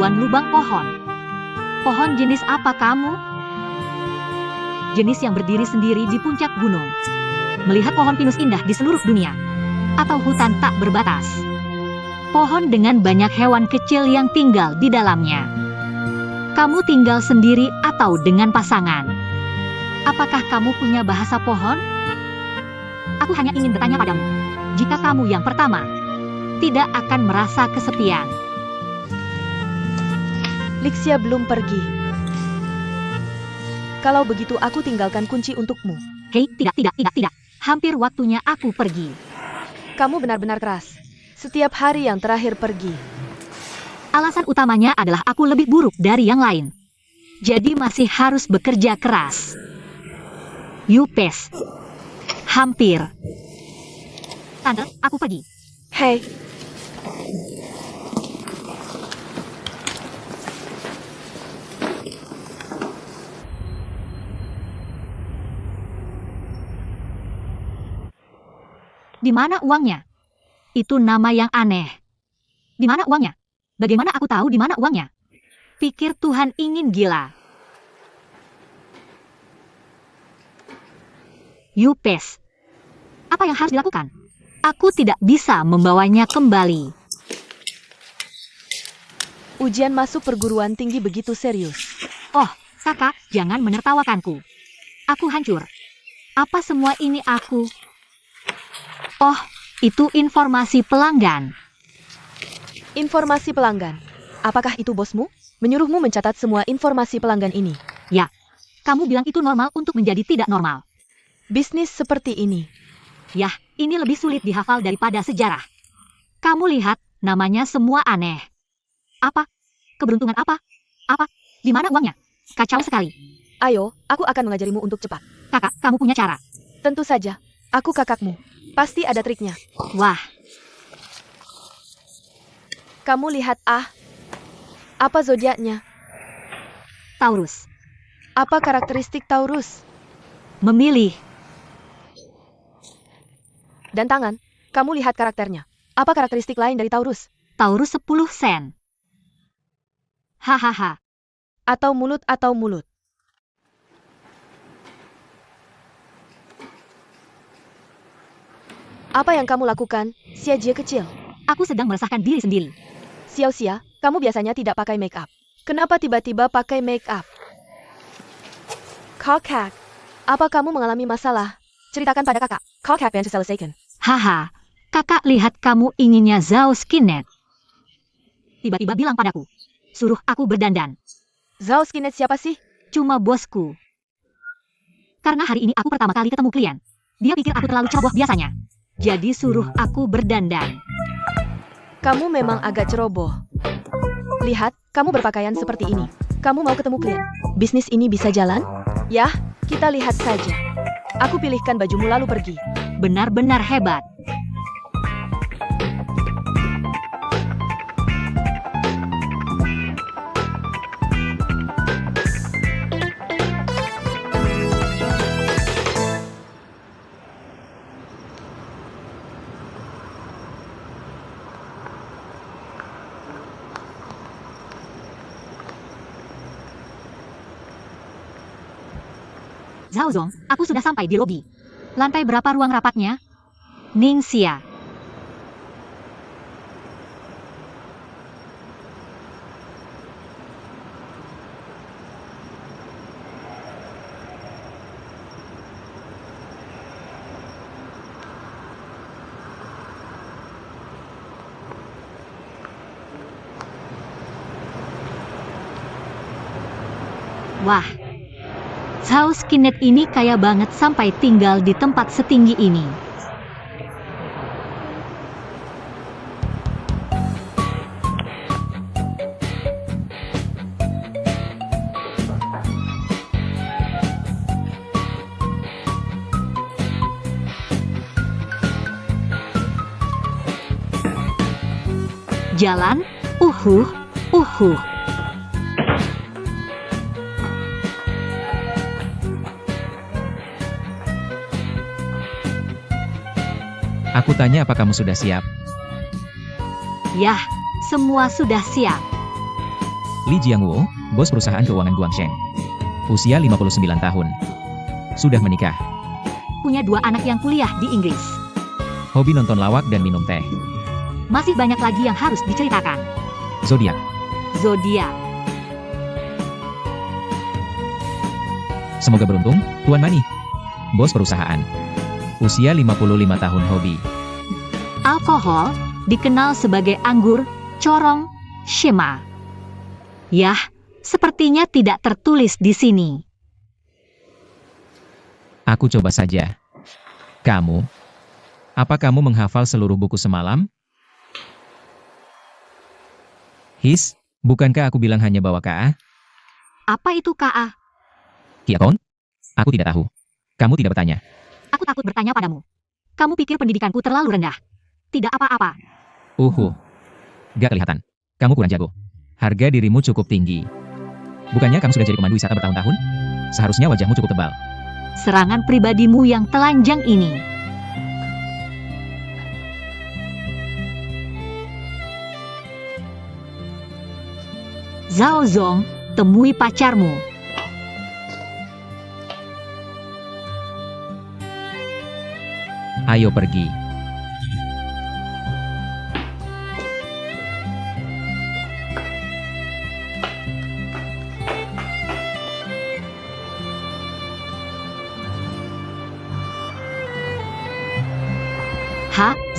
Tuan lubang pohon. Pohon jenis apa kamu? Jenis yang berdiri sendiri di puncak gunung. Melihat pohon pinus indah di seluruh dunia. Atau hutan tak berbatas. Pohon dengan banyak hewan kecil yang tinggal di dalamnya. Kamu tinggal sendiri atau dengan pasangan? Apakah kamu punya bahasa pohon? Aku hanya ingin bertanya padamu. Jika kamu yang pertama, tidak akan merasa kesepian. Lixia belum pergi. Kalau begitu aku tinggalkan kunci untukmu. Hei, tidak. Hampir waktunya aku pergi. Kamu benar-benar keras. Setiap hari yang terakhir pergi. Alasan utamanya adalah aku lebih buruk dari yang lain. Jadi masih harus bekerja keras. Yupes. Hampir. Tante, aku pergi. Hei, Di mana uangnya? Itu nama yang aneh. Di mana uangnya? Bagaimana aku tahu di mana uangnya? Pikir Tuhan ingin gila. Yupes. Apa yang harus dilakukan? Aku tidak bisa membawanya kembali. ujian masuk perguruan tinggi begitu serius. Oh, kakak, jangan menertawakanku. Aku hancur. Apa semua ini aku? Oh, itu informasi pelanggan. Informasi pelanggan. Apakah itu bosmu? Menyuruhmu mencatat semua informasi pelanggan ini. Ya, kamu bilang itu normal untuk menjadi tidak normal. Bisnis seperti ini. Yah, ini lebih sulit dihafal daripada sejarah. Kamu lihat, namanya semua aneh. Apa? Keberuntungan apa? Apa? Di mana uangnya? Kacau sekali. Ayo, aku akan mengajarimu untuk cepat. Kakak, kamu punya cara. Tentu saja. Aku kakakmu. Pasti ada triknya. Wah, Kamu lihat Apa zodiaknya? Taurus. Apa karakteristik Taurus? Memilih. Dan tangan. Kamu lihat karakternya. Apa karakteristik lain dari Taurus? Taurus 10 sen. Hahaha. Atau mulut. Apa yang kamu lakukan, Xia kecil? Aku sedang meresahkan diri sendiri. Xiao, kamu biasanya tidak pakai make up. Kenapa tiba-tiba pakai make up? Kakak, apa kamu mengalami masalah? Ceritakan pada kakak. Kakak pengen selesaikan. Haha. Kakak lihat kamu inginnya Zhao Skinnet. Tiba-tiba bilang padaku. Suruh aku berdandan. Zhao Skinnet siapa sih? Cuma bosku. Karena hari ini aku pertama kali ketemu klien. Dia pikir aku terlalu ceroboh biasanya. Jadi suruh aku berdandan. Kamu memang agak ceroboh. Lihat, kamu berpakaian seperti ini. Kamu mau ketemu klien. Bisnis ini bisa jalan? Yah, kita lihat saja. Aku pilihkan bajumu lalu pergi. Benar-benar hebat. Zhao Zong, aku sudah sampai di lobi. Lantai berapa ruang rapatnya? Ningxia. Wah. Zhao Skinnet ini kaya banget sampai tinggal di tempat setinggi ini. Jalan, uhuh. Aku tanya apa kamu sudah siap? Yah, semua sudah siap. Li Jiangwo, bos perusahaan keuangan Guangsheng. Usia 59 tahun. Sudah menikah. Punya 2 anak yang kuliah di Inggris. Hobi nonton lawak dan minum teh. Masih banyak lagi yang harus diceritakan. Zodiak. Zodiak. Semoga beruntung, Tuan Mani. Bos perusahaan. Usia 55 tahun hobi. Alkohol, dikenal sebagai anggur, corong, shema. Yah, sepertinya tidak tertulis di sini. Aku coba saja. Kamu? Apa kamu menghafal seluruh buku semalam? His, bukankah aku bilang hanya bawa KA? Apa itu KA? Kiakon? Aku tidak tahu. Kamu tidak bertanya. Aku takut bertanya padamu. Kamu pikir pendidikanku terlalu rendah? Tidak apa-apa. Gak kelihatan. Kamu kurang jago. Harga dirimu cukup tinggi. Bukannya kamu sudah jadi pemandu wisata bertahun-tahun? Seharusnya wajahmu cukup tebal. Serangan pribadimu yang telanjang ini. Zhao Zong, temui pacarmu. Ayo pergi.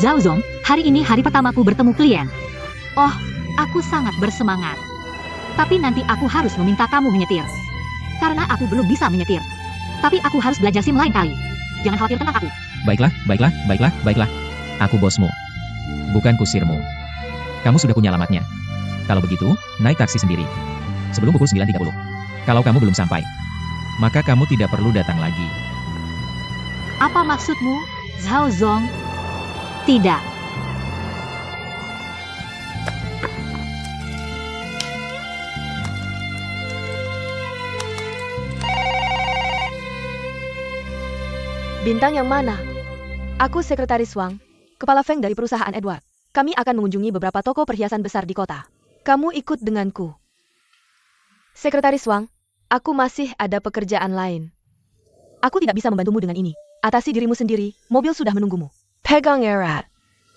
Zhao Zong, hari ini hari pertamaku bertemu klien. Oh, aku sangat bersemangat. Tapi nanti aku harus meminta kamu menyetir. Karena aku belum bisa menyetir. Tapi aku harus belajar SIM lain kali. Jangan khawatir tentang aku. Baiklah. Aku bosmu. Bukan kusirmu. Kamu sudah punya alamatnya. Kalau begitu, naik taksi sendiri. Sebelum pukul 9.30. Kalau kamu belum sampai, maka kamu tidak perlu datang lagi. Apa maksudmu, Zhao Zong? Tidak. Bintang yang mana? Aku Sekretaris Wang, Kepala Feng dari perusahaan Edward. Kami akan mengunjungi beberapa toko perhiasan besar di kota. Kamu ikut denganku. Sekretaris Wang, aku masih ada pekerjaan lain. Aku tidak bisa membantumu dengan ini. Atasi dirimu sendiri, mobil sudah menunggumu. Pegang erat.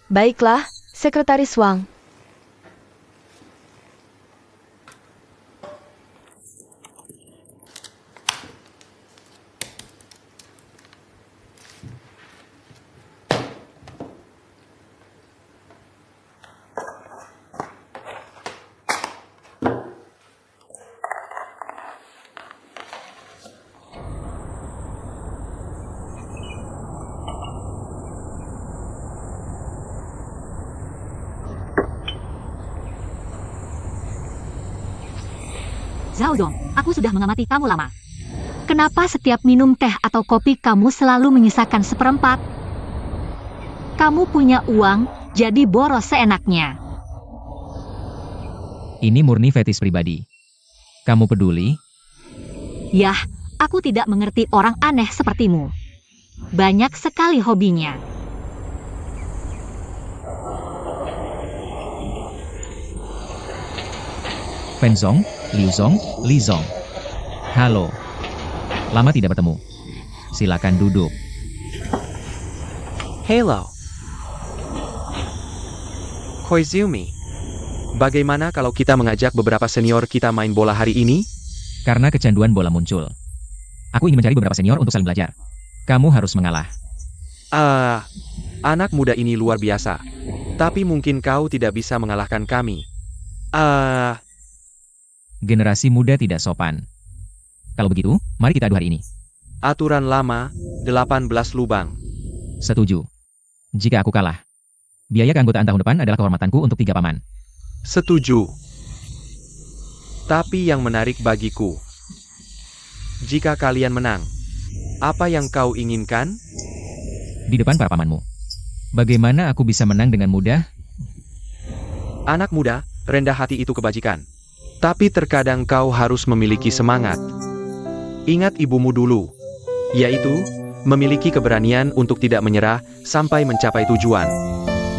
Baiklah, Sekretaris Wang. Zhao Zong, aku sudah mengamati kamu lama. Kenapa setiap minum teh atau kopi kamu selalu menyisakan seperempat? Kamu punya uang, jadi boros seenaknya. Ini murni fetis pribadi. Kamu peduli? Yah, aku tidak mengerti orang aneh sepertimu. Banyak sekali hobinya. Fenzong, Liu Zong, Li Zong. Halo. Lama tidak bertemu. Silakan duduk. Hello. Koizumi. Bagaimana kalau kita mengajak beberapa senior kita main bola hari ini? Karena kecanduan bola muncul. Aku ingin mencari beberapa senior untuk saling belajar. Kamu harus mengalah. Anak muda ini luar biasa. Tapi mungkin kau tidak bisa mengalahkan kami. Generasi muda tidak sopan. Kalau begitu, mari kita adu hari ini. Aturan lama, 18 lubang. Setuju. Jika aku kalah, biaya keanggotaan tahun depan adalah kehormatanku untuk 3 paman. Setuju. Tapi yang menarik bagiku, jika kalian menang, apa yang kau inginkan? Di depan para pamanmu. Bagaimana aku bisa menang dengan mudah? Anak muda, rendah hati itu kebajikan. Tapi terkadang kau harus memiliki semangat. Ingat ibumu dulu, yaitu memiliki keberanian untuk tidak menyerah sampai mencapai tujuan.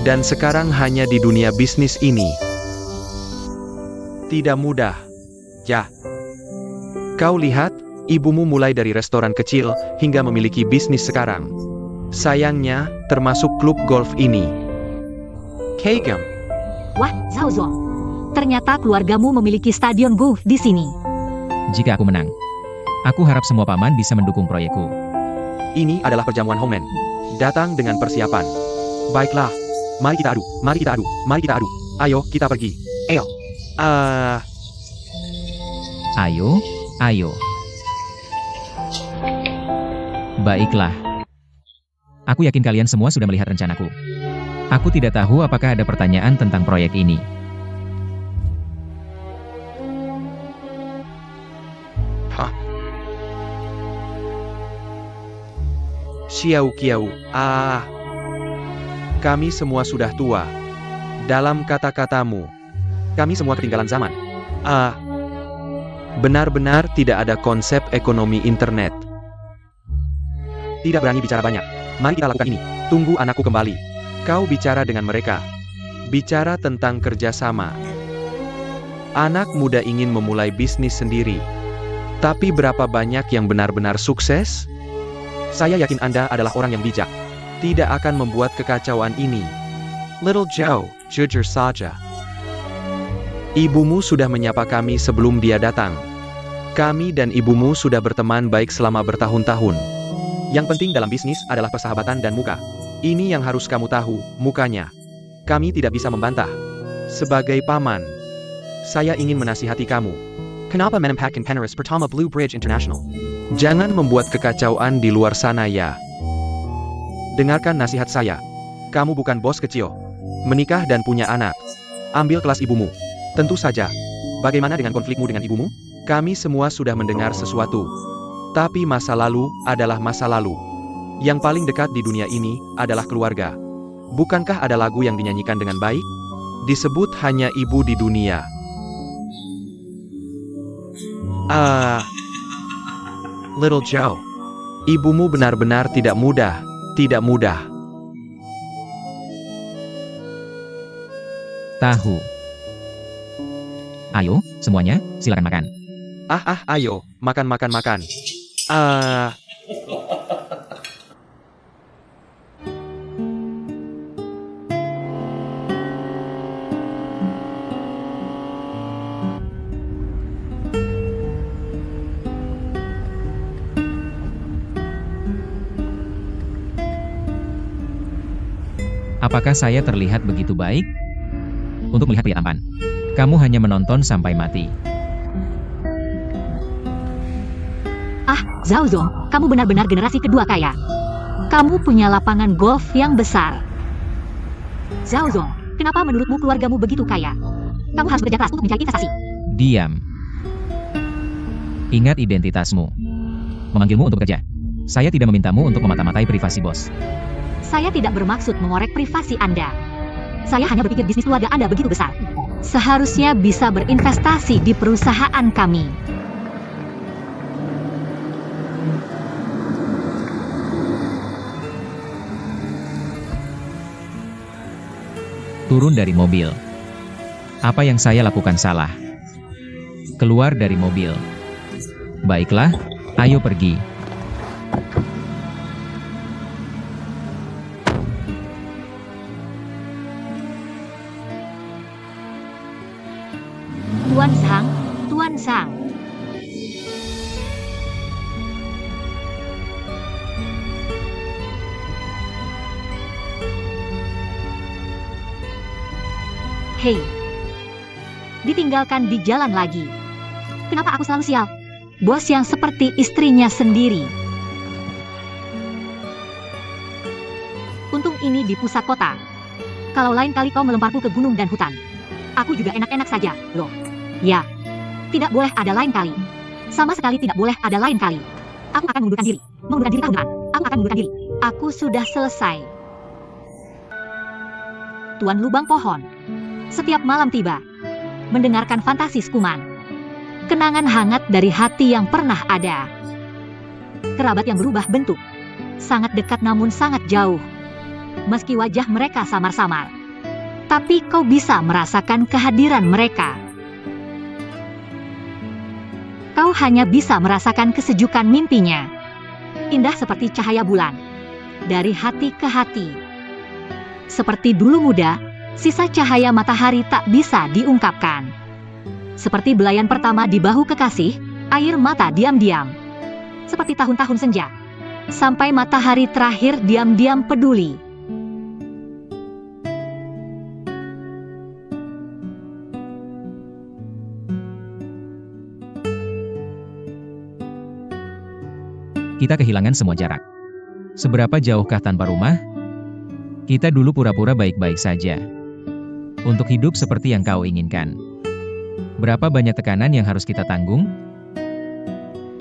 Dan sekarang hanya di dunia bisnis ini. Tidak mudah. Ya. Kau lihat, ibumu mulai dari restoran kecil hingga memiliki bisnis sekarang. Sayangnya, termasuk klub golf ini. Kagem. Wah, Zhao Zong. Ternyata keluargamu memiliki stadion golf di sini. Jika aku menang, aku harap semua paman bisa mendukung proyekku. Ini adalah perjamuan Hongmen. Datang dengan persiapan. Baiklah. Mari kita adu. Ayo, kita pergi. Ayo. Baiklah. Aku yakin kalian semua sudah melihat rencanaku. Aku tidak tahu apakah ada pertanyaan tentang proyek ini. Xiao Kiao, kami semua sudah tua. Dalam kata-katamu, kami semua ketinggalan zaman. Benar-benar tidak ada konsep ekonomi internet. Tidak berani bicara banyak. Mari kita lakukan ini. Tunggu anakku kembali. Kau bicara dengan mereka. Bicara tentang kerjasama. Anak muda ingin memulai bisnis sendiri. Tapi berapa banyak yang benar-benar sukses? Saya yakin Anda adalah orang yang bijak. Tidak akan membuat kekacauan ini. Little Joe, jujur saja. Ibumu sudah menyapa kami sebelum dia datang. Kami dan ibumu sudah berteman baik selama bertahun-tahun. Yang penting dalam bisnis adalah persahabatan dan muka. Ini yang harus kamu tahu, mukanya. Kami tidak bisa membantah. Sebagai paman, saya ingin menasihati kamu. Kenapa menampakkan Paris pertama Blue Bridge International? Jangan membuat kekacauan di luar sana ya. Dengarkan nasihat saya. Kamu bukan bos kecil. Menikah dan punya anak. Ambil kelas ibumu. Tentu saja. Bagaimana dengan konflikmu dengan ibumu? Kami semua sudah mendengar sesuatu. Tapi masa lalu adalah masa lalu. Yang paling dekat di dunia ini adalah keluarga. Bukankah ada lagu yang dinyanyikan dengan baik? Disebut hanya ibu di dunia. Little Joe. Ibumu benar-benar tidak mudah. Tidak mudah. Tahu. Ayo, semuanya, silakan makan. Ayo, makan. Apakah saya terlihat begitu baik? Untuk melihat pria tampan. Kamu hanya menonton sampai mati. Zhao Zong, kamu benar-benar generasi kedua kaya. Kamu punya lapangan golf yang besar. Zhao Zong, kenapa menurutmu keluargamu begitu kaya? Kamu harus bekerja keras untuk mencari investasi. Diam. Ingat identitasmu. Memanggilmu untuk bekerja. Saya tidak memintamu untuk memata-matai privasi bos. Saya tidak bermaksud mengorek privasi Anda. Saya hanya berpikir bisnis keluarga Anda begitu besar. Seharusnya bisa berinvestasi di perusahaan kami. Turun dari mobil. Apa yang saya lakukan salah? Keluar dari mobil. Baiklah, ayo pergi. Tuan Zhang. Hei, ditinggalkan di jalan lagi. Kenapa aku selalu sial? Bos yang seperti istrinya sendiri. Untung ini di pusat kota. Kalau lain kali kau melemparku ke gunung dan hutan, aku juga enak-enak saja, loh. Ya, tidak boleh ada lain kali. Sama sekali tidak boleh ada lain kali. Aku akan mengundurkan diri. Mengundurkan diri tahun depan. Aku akan mengundurkan diri. Aku sudah selesai. Tuan Lubang Pohon. Setiap malam tiba, mendengarkan fantasi Skuman. Kenangan hangat dari hati yang pernah ada. Kerabat yang berubah bentuk. Sangat dekat namun sangat jauh. Meski wajah mereka samar-samar. Tapi kau bisa merasakan kehadiran mereka. Kau hanya bisa merasakan kesejukan mimpinya. Indah seperti cahaya bulan. Dari hati ke hati. Seperti dulu muda, sisa cahaya matahari tak bisa diungkapkan. Seperti belayan pertama di bahu kekasih, air mata diam-diam. Seperti tahun-tahun senja. Sampai matahari terakhir diam-diam peduli. Kita kehilangan semua jarak. Seberapa jauhkah tanpa rumah? Kita dulu pura-pura baik-baik saja. Untuk hidup seperti yang kau inginkan. Berapa banyak tekanan yang harus kita tanggung?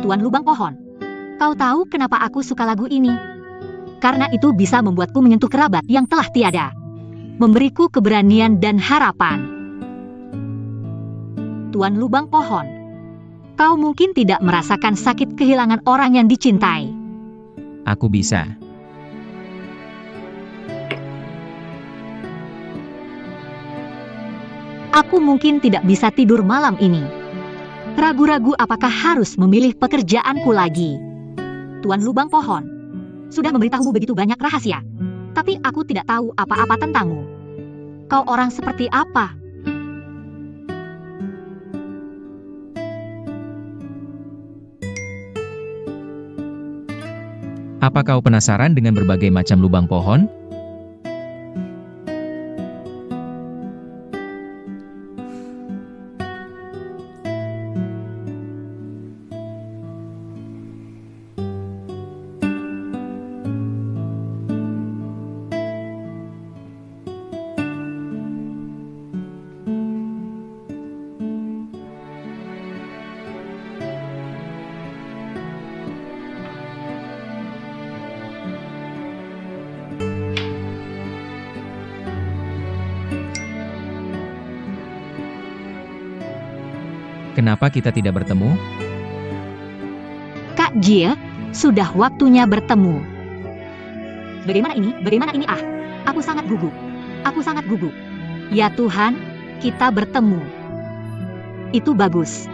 Tuan Lubang Pohon, kau tahu kenapa aku suka lagu ini? Karena itu bisa membuatku menyentuh kerabat yang telah tiada. Memberiku keberanian dan harapan. Tuan Lubang Pohon, kau mungkin tidak merasakan sakit kehilangan orang yang dicintai. Aku bisa. Aku mungkin tidak bisa tidur malam ini. Ragu-ragu apakah harus memilih pekerjaanku lagi. Tuan Lubang Pohon, sudah memberitahumu begitu banyak rahasia. Tapi aku tidak tahu apa-apa tentangmu. Kau orang seperti apa? Apa kau penasaran dengan berbagai macam lubang pohon? Kenapa kita tidak bertemu? Kak Jie, sudah waktunya bertemu. Bagaimana ini? Bagaimana ini? Ah, aku sangat gugup. Aku sangat gugup. Ya Tuhan, kita bertemu. Itu bagus.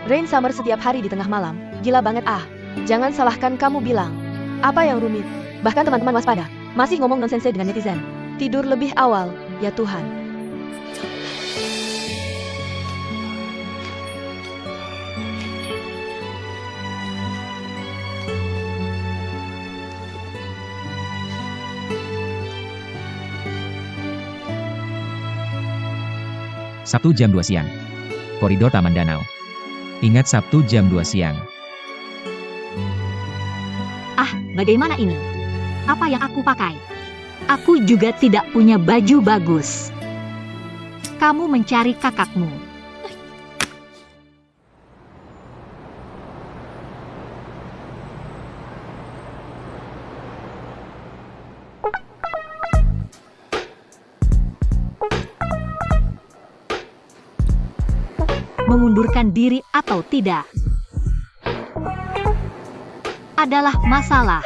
Rain Summer setiap hari di tengah malam. Gila banget ah. Jangan salahkan kamu bilang. Apa yang rumit? Bahkan teman-teman waspada. Masih ngomong nonsense dengan netizen. Tidur lebih awal, ya Tuhan. Sabtu jam 2 siang. Koridor Taman Danau. Ingat Sabtu jam 2 siang. Ah, bagaimana ini? Apa yang aku pakai? Aku juga tidak punya baju bagus. Kamu mencari kakakmu. Mengundurkan diri atau tidak adalah masalah.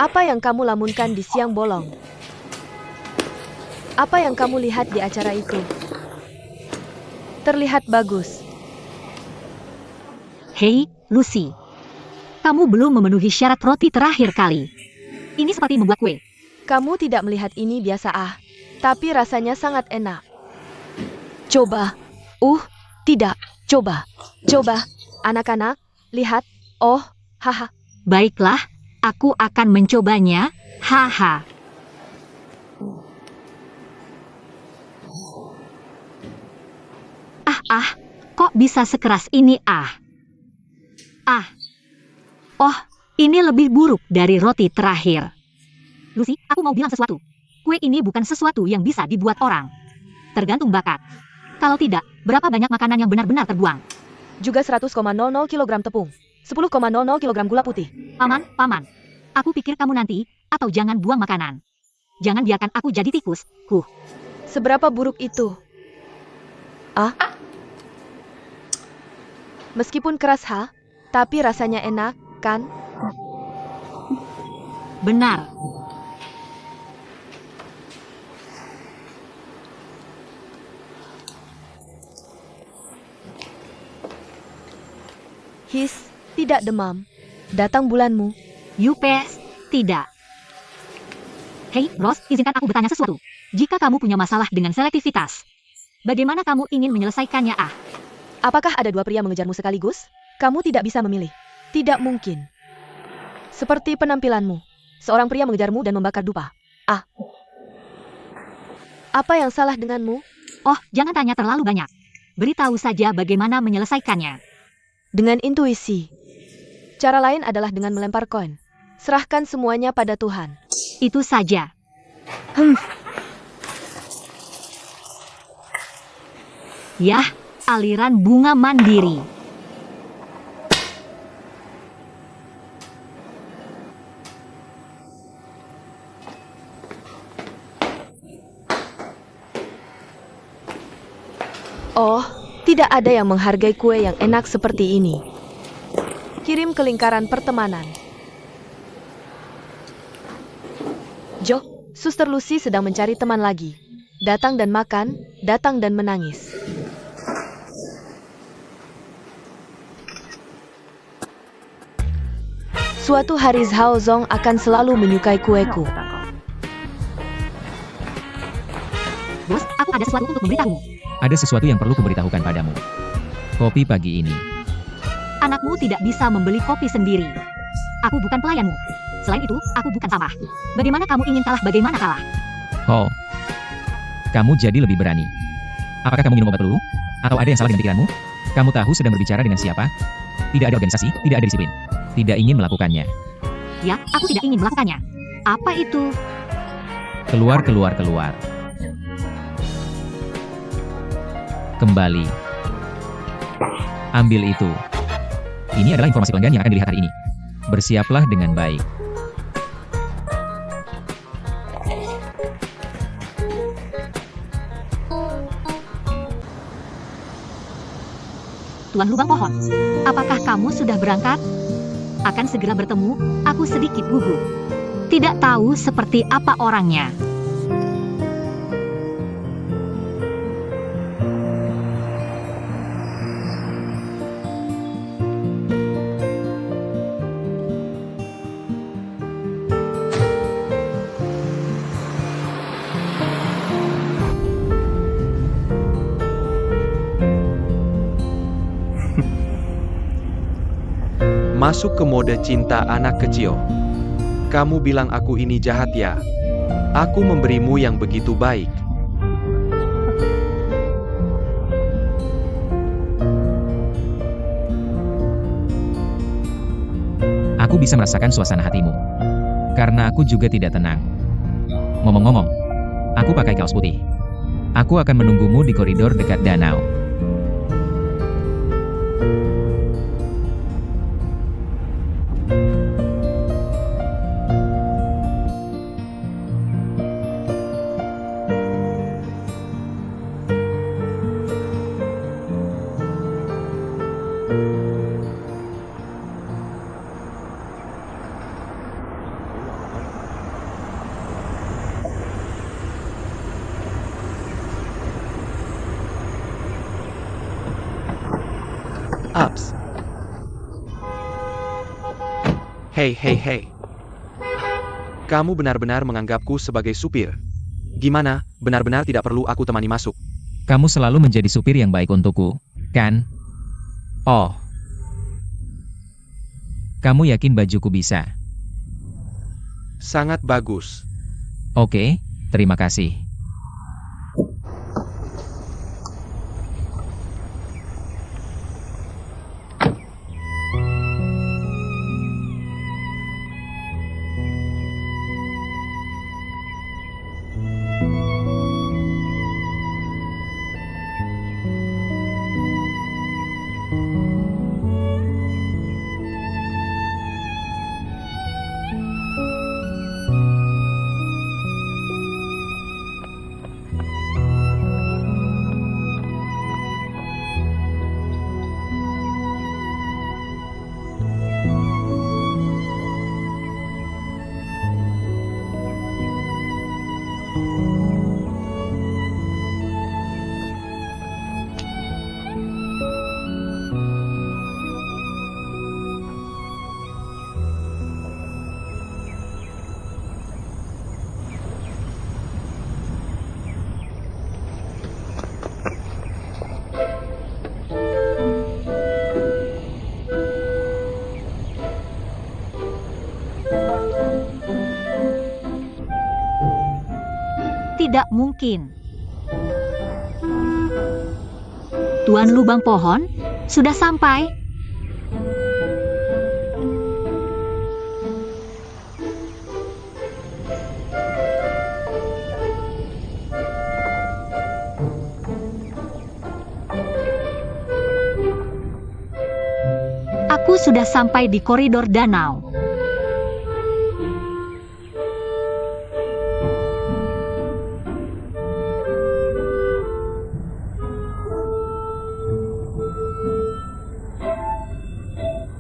Apa yang kamu lamunkan di siang bolong? Apa yang kamu lihat di acara itu? Terlihat bagus. Hei, Lucy. Kamu belum memenuhi syarat roti terakhir kali. Ini seperti membuat kue. Kamu tidak melihat ini biasa ah. Tapi rasanya sangat enak. Coba. Tidak. Coba. Coba. Anak-anak, lihat. Oh, haha. Baiklah, aku akan mencobanya. Haha. Kok bisa sekeras ini Oh, ini lebih buruk dari roti terakhir. Lucy, aku mau bilang sesuatu. Kue ini bukan sesuatu yang bisa dibuat orang. Tergantung bakat. Kalau tidak, berapa banyak makanan yang benar-benar terbuang? Juga 100,00 kg tepung. 10,00 kg gula putih. Paman. Aku pikir kamu nanti, atau jangan buang makanan. Jangan biarkan aku jadi tikus. Seberapa buruk itu? Meskipun keras tapi rasanya enak, kan? Benar. Tidak demam. Datang bulanmu. Yupes, tidak. Hei, Ross, izinkan aku bertanya sesuatu. Jika kamu punya masalah dengan selektivitas, bagaimana kamu ingin menyelesaikannya? Apakah ada dua pria mengejarmu sekaligus? Kamu tidak bisa memilih. Tidak mungkin. Seperti penampilanmu. Seorang pria mengejarmu dan membakar dupa. Apa yang salah denganmu? Oh, jangan tanya terlalu banyak. Beritahu saja bagaimana menyelesaikannya. Dengan intuisi. Cara lain adalah dengan melempar koin. Serahkan semuanya pada Tuhan. Itu saja. Yah, aliran bunga mandiri. Oh, tidak ada yang menghargai kue yang enak seperti ini. Kirim ke lingkaran pertemanan. Jo, Suster Lucy sedang mencari teman lagi. Datang dan makan, datang dan menangis. Suatu hari Zhao Zong akan selalu menyukai kueku. Bos, aku ada sesuatu untuk memberitahumu. Ada sesuatu yang perlu kuberitahukan padamu. Kopi pagi ini. Anakmu tidak bisa membeli kopi sendiri. Aku bukan pelayanmu. Selain itu, aku bukan Tamah. Bagaimana kamu ingin kalah? Bagaimana kalah? Oh. Kamu jadi lebih berani. Apakah kamu minum obat pelulu? Atau ada yang salah dengan pikiranmu? Kamu tahu sedang berbicara dengan siapa? Tidak ada organisasi, tidak ada disiplin. Tidak ingin melakukannya. Ya, aku tidak ingin melakukannya. Apa itu? Keluar. Kembali. Ambil itu. Ini adalah informasi pelanggan yang akan dilihat hari ini. Bersiaplah dengan baik. Tuan Lubang Pohon, apakah kamu sudah berangkat? Akan segera bertemu, aku sedikit gugup. Tidak tahu seperti apa orangnya. Masuk ke mode cinta anak kecil. Kamu bilang aku ini jahat ya? Aku memberimu yang begitu baik. Aku bisa merasakan suasana hatimu. Karena aku juga tidak tenang. Ngomong-ngomong, aku pakai kaos putih. Aku akan menunggumu di koridor dekat danau. Ups. Hey. Kamu benar-benar menganggapku sebagai supir. Gimana, benar-benar tidak perlu aku temani masuk? Kamu selalu menjadi supir yang baik untukku, kan? Oh. Kamu yakin bajuku bisa? Sangat bagus. Oke, terima kasih. Tidak mungkin. Tuan Lubang Pohon, sudah sampai? Aku sudah sampai di koridor danau.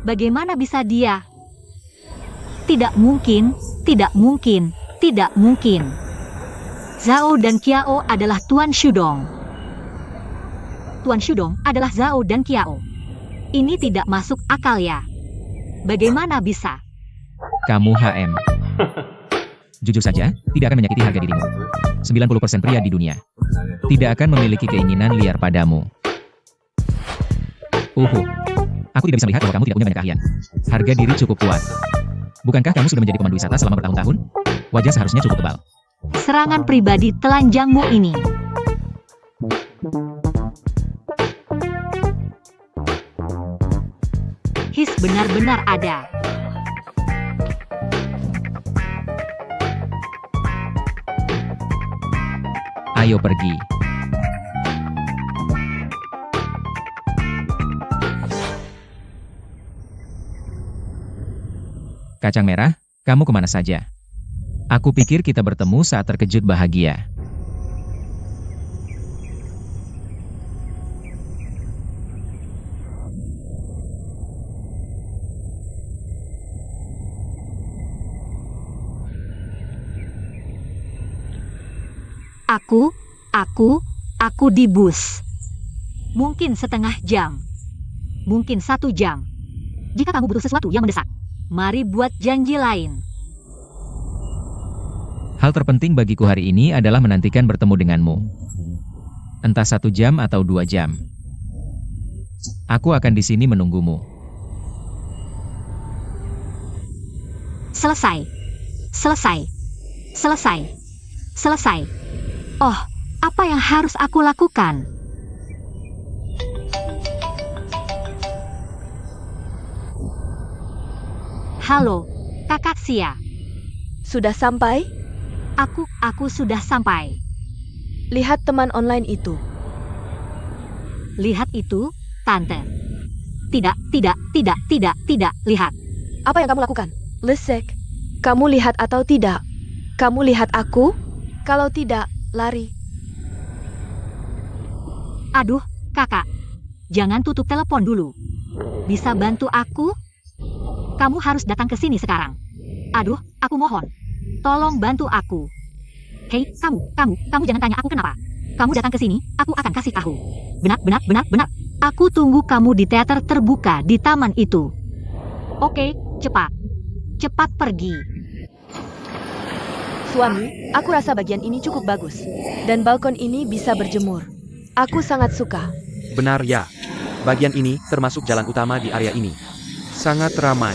Bagaimana bisa dia? Tidak mungkin, tidak mungkin, tidak mungkin. Zhao dan Qiao adalah Tuan Shudong. Tuan Shudong adalah Zhao dan Qiao. Ini tidak masuk akal ya. Bagaimana bisa? Kamu HM. Jujur saja, tidak akan menyakiti harga dirimu. 90% pria di dunia tidak akan memiliki keinginan liar padamu. Aku tidak bisa melihat bahwa kamu tidak punya banyak keahlian. Harga diri cukup kuat. Bukankah kamu sudah menjadi pemandu wisata selama bertahun-tahun? Wajah seharusnya cukup tebal. Serangan pribadi telanjangmu ini. His benar-benar ada. Ayo pergi. Kacang merah, kamu kemana saja? Aku pikir kita bertemu saat terkejut bahagia. Aku di bus. Mungkin setengah jam. Mungkin 1 jam. Jika kamu butuh sesuatu yang mendesak, mari buat janji lain. Hal terpenting bagiku hari ini adalah menantikan bertemu denganmu. Entah 1 jam atau 2 jam. Aku akan di sini menunggumu. Selesai. Selesai. Selesai. Selesai. Oh, apa yang harus aku lakukan? Halo, Kakak Sia. Sudah sampai? Aku sudah sampai. Lihat teman online itu. Lihat itu, Tante. Tidak. Lihat. Apa yang kamu lakukan? Lisek. Kamu lihat atau tidak? Kamu lihat aku? Kalau tidak, lari. Aduh, Kakak. Jangan tutup telepon dulu. Bisa bantu aku? Kamu harus datang ke sini sekarang. Aduh, aku mohon. Tolong bantu aku. Hei, kamu jangan tanya aku kenapa. Kamu datang ke sini, aku akan kasih tahu. Benar. Aku tunggu kamu di teater terbuka di taman itu. Oke, cepat. Cepat pergi. Suami, aku rasa bagian ini cukup bagus. Dan balkon ini bisa berjemur. Aku sangat suka. Benar ya. Bagian ini termasuk jalan utama di area ini. Sangat ramai.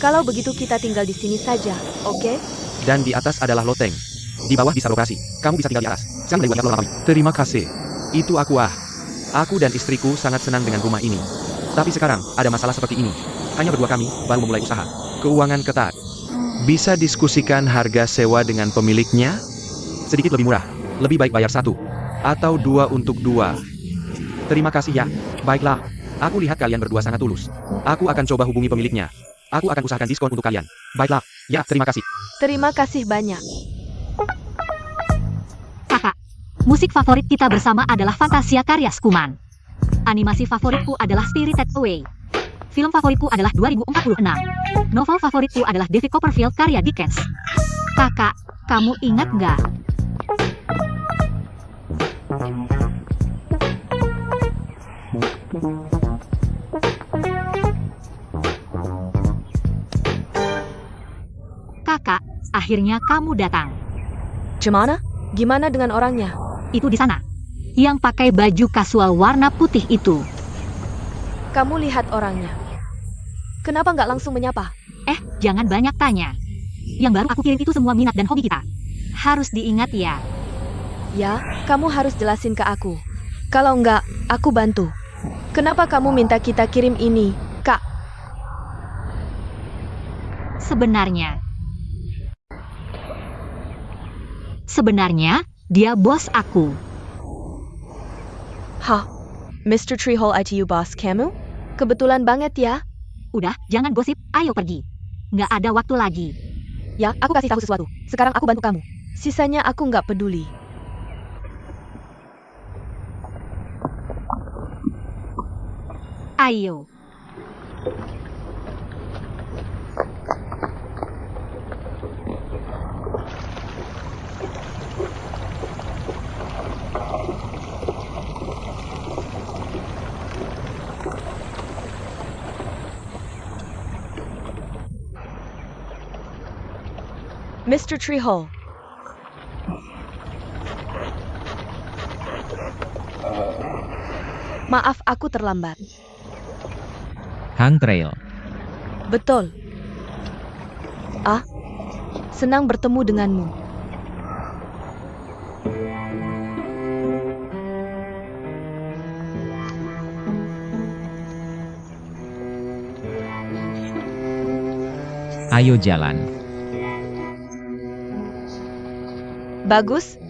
Kalau begitu kita tinggal di sini saja, oke? Dan di atas adalah loteng. Di bawah bisa lokasi. Kamu bisa tinggal di atas. Jangan lewat lama. Terima kasih. Itu aku ah. Aku dan istriku sangat senang dengan rumah ini. Tapi sekarang, ada masalah seperti ini. Hanya berdua kami, baru memulai usaha. Keuangan ketat. Bisa diskusikan harga sewa dengan pemiliknya? Sedikit lebih murah. Lebih baik bayar 1. Atau 2 untuk 2. Terima kasih ya. Baiklah. Aku lihat kalian berdua sangat tulus. Aku akan coba hubungi pemiliknya. Aku akan usahakan diskon untuk kalian. Baiklah. Ya, terima kasih. Terima kasih banyak. Kakak, musik favorit kita bersama adalah Fantasia karya Skuman. Animasi favoritku adalah Spirited Away. Film favoritku adalah 2046. Novel favoritku adalah David Copperfield karya Dickens. Kakak, kamu ingat nggak? Kakak, akhirnya kamu datang. Gimana? Gimana dengan orangnya? Itu di sana. Yang pakai baju kasual warna putih itu. Kamu lihat orangnya. Kenapa nggak langsung menyapa? Jangan banyak tanya. Yang baru aku kirim itu semua minat dan hobi kita. Harus diingat ya. Ya, kamu harus jelasin ke aku. Kalau nggak, aku bantu. Kenapa kamu minta kita kirim ini, Kak? Sebenarnya, dia bos aku. Hah? Mr. Treehole ITU boss kamu? Kebetulan banget ya. Udah, jangan gosip, ayo pergi. Nggak ada waktu lagi. Ya, aku kasih tahu sesuatu. Sekarang aku bantu kamu. Sisanya aku nggak peduli. Ayo. Mr. Treehole. Maaf aku terlambat. Hang Trail. Betul. Senang bertemu denganmu. Ayo jalan. Bagus.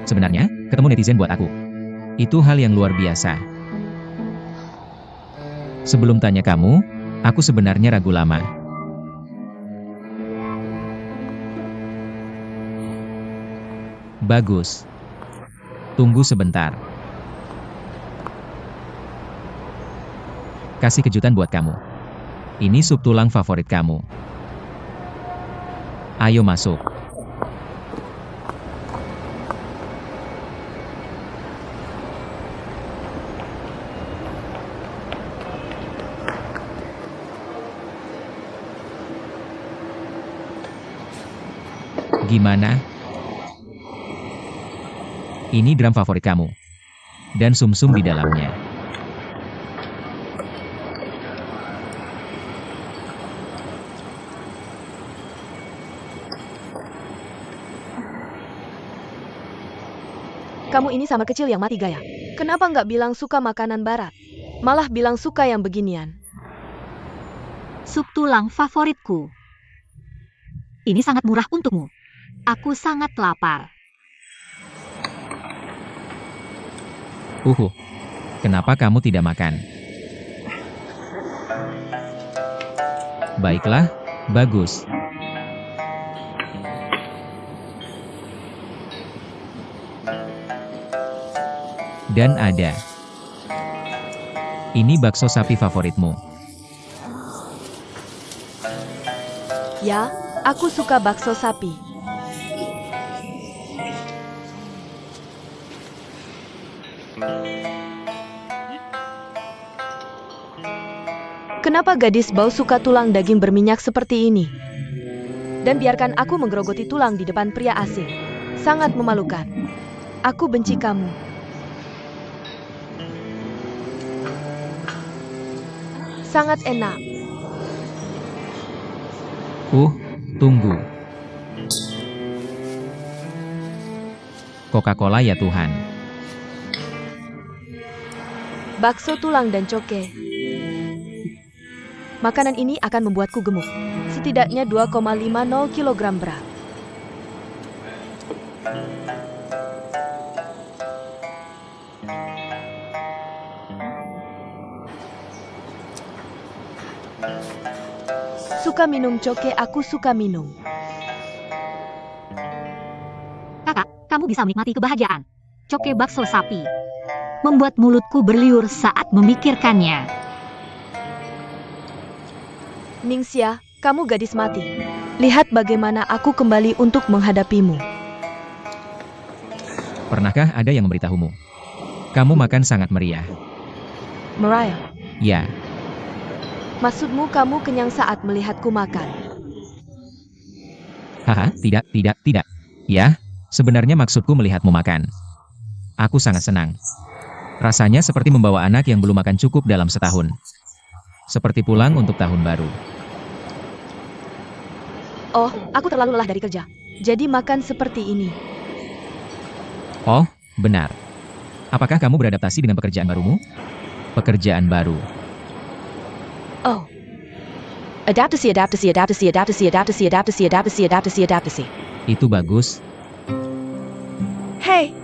Sebenarnya, ketemu netizen buat aku itu hal yang luar biasa. Sebelum tanya kamu, aku sebenarnya ragu lama. Bagus. Tunggu sebentar. Kasih kejutan buat kamu. Ini sup tulang favorit kamu. Ayo masuk. Gimana? Ini drum favorit kamu. Dan sumsum di dalamnya. Kamu ini sama kecil yang mati gaya. Kenapa nggak bilang suka makanan barat? Malah bilang suka yang beginian. Sup tulang favoritku. Ini sangat murah untukmu. Aku sangat lapar. Kenapa kamu tidak makan? Baiklah, bagus. Dan ada. Ini bakso sapi favoritmu. Ya, aku suka bakso sapi. Kenapa gadis bau suka tulang daging berminyak seperti ini? Dan biarkan aku menggerogoti tulang di depan pria asing. Sangat memalukan. Aku benci kamu. Sangat enak. Tunggu. Coca-Cola ya Tuhan. Bakso tulang dan coke. Makanan ini akan membuatku gemuk. Setidaknya 2,50 kg berat. Suka minum coke, aku suka minum. Kakak, kamu bisa menikmati kebahagiaan. Coke bakso sapi. Membuat mulutku berliur saat memikirkannya. Ningxia, kamu gadis mati. Lihat bagaimana aku kembali untuk menghadapimu. Pernahkah ada yang memberitahumu? Kamu makan sangat meriah. Mariah, Ya, maksudmu kamu kenyang saat melihatku makan? haha, tidak. Ya, sebenarnya maksudku melihatmu makan. Aku sangat senang. Rasanya seperti membawa anak yang belum makan cukup dalam setahun. Seperti pulang untuk tahun baru. Oh, aku terlalu lelah dari kerja. Jadi makan seperti ini. Oh, benar. Apakah kamu beradaptasi dengan pekerjaan barumu? Pekerjaan baru. Oh. Adaptasi. Itu bagus. Hei,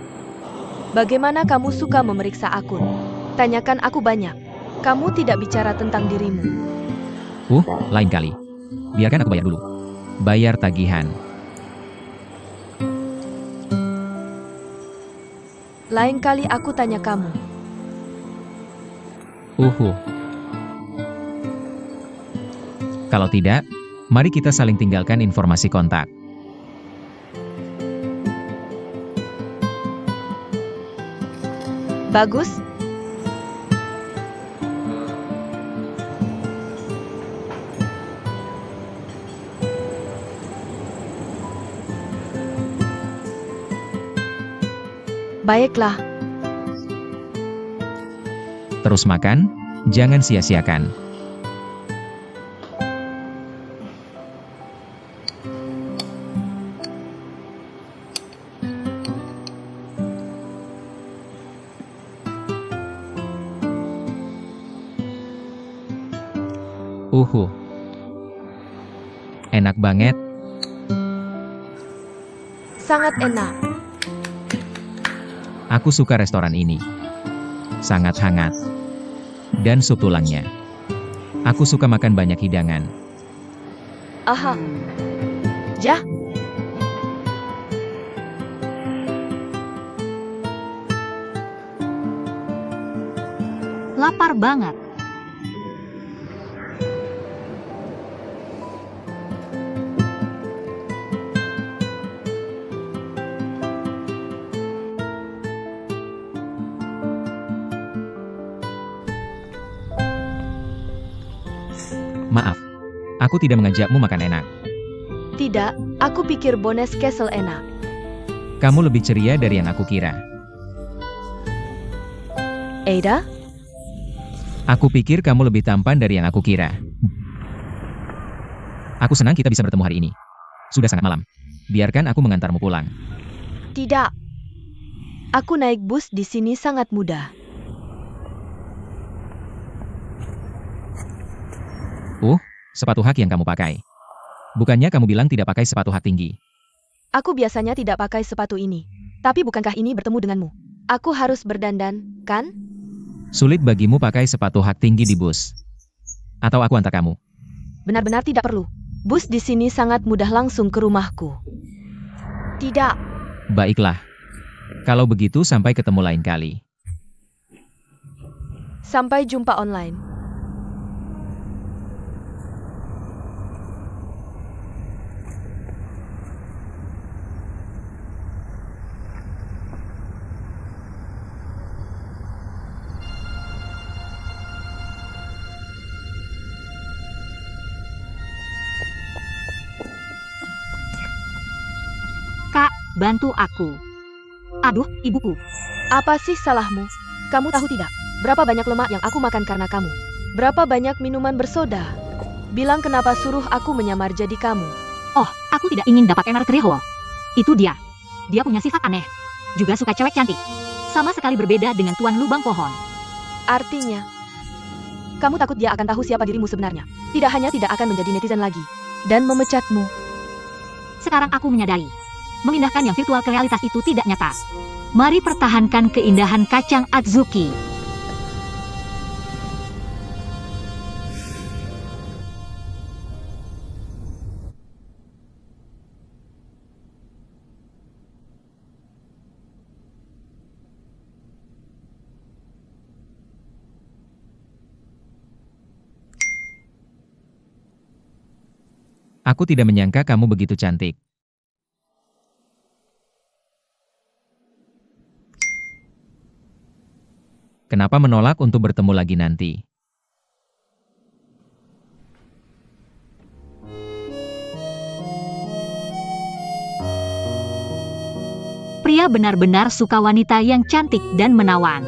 bagaimana kamu suka memeriksa akun? Tanyakan aku banyak. Kamu tidak bicara tentang dirimu. Lain kali. Biarkan aku bayar dulu. Bayar tagihan. Lain kali aku tanya kamu. Kalau tidak, mari kita saling tinggalkan informasi kontak. Bagus? Baiklah. Terus makan, jangan sia-siakan. Enak banget. Sangat enak. Aku suka restoran ini. Sangat hangat. Dan sup tulangnya. Aku suka makan banyak hidangan. Aha. Ya, Lapar banget. Maaf. Aku tidak mengajakmu makan enak. tidak. Aku pikir Bones Castle enak. Kamu lebih ceria dari yang aku kira. Ada? Aku pikir kamu lebih tampan dari yang aku kira. Aku senang kita bisa bertemu hari ini. Sudah sangat malam. Biarkan aku mengantarmu pulang. Tidak. Aku naik bus di sini sangat mudah. Sepatu hak yang kamu pakai. Bukannya kamu bilang tidak pakai sepatu hak tinggi? Aku biasanya tidak pakai sepatu ini. Tapi bukankah ini bertemu denganmu? Aku harus berdandan, kan? Sulit bagimu pakai sepatu hak tinggi di bus. Atau aku antar kamu? Benar-benar tidak perlu. Bus di sini sangat mudah langsung ke rumahku. Tidak. Baiklah. Kalau begitu sampai ketemu lain kali. Sampai jumpa online. Kak, bantu aku. Aduh, ibuku. Apa sih salahmu? Kamu tahu tidak? Berapa banyak lemak yang aku makan karena kamu? Berapa banyak minuman bersoda? Bilang kenapa suruh aku menyamar jadi kamu? Oh, aku tidak ingin dapat enar Kreho. Itu dia. Dia punya sifat aneh. Juga suka cewek cantik. Sama sekali berbeda dengan Tuan Lubang Pohon. Artinya, kamu takut dia akan tahu siapa dirimu sebenarnya. Tidak hanya tidak akan menjadi netizen lagi. Dan memecatmu. Sekarang aku menyadari. Memindahkan yang virtual ke realitas itu tidak nyata. Mari pertahankan keindahan kacang Atsuki. Aku tidak menyangka kamu begitu cantik. Kenapa menolak untuk bertemu lagi nanti? Pria benar-benar suka wanita yang cantik dan menawan.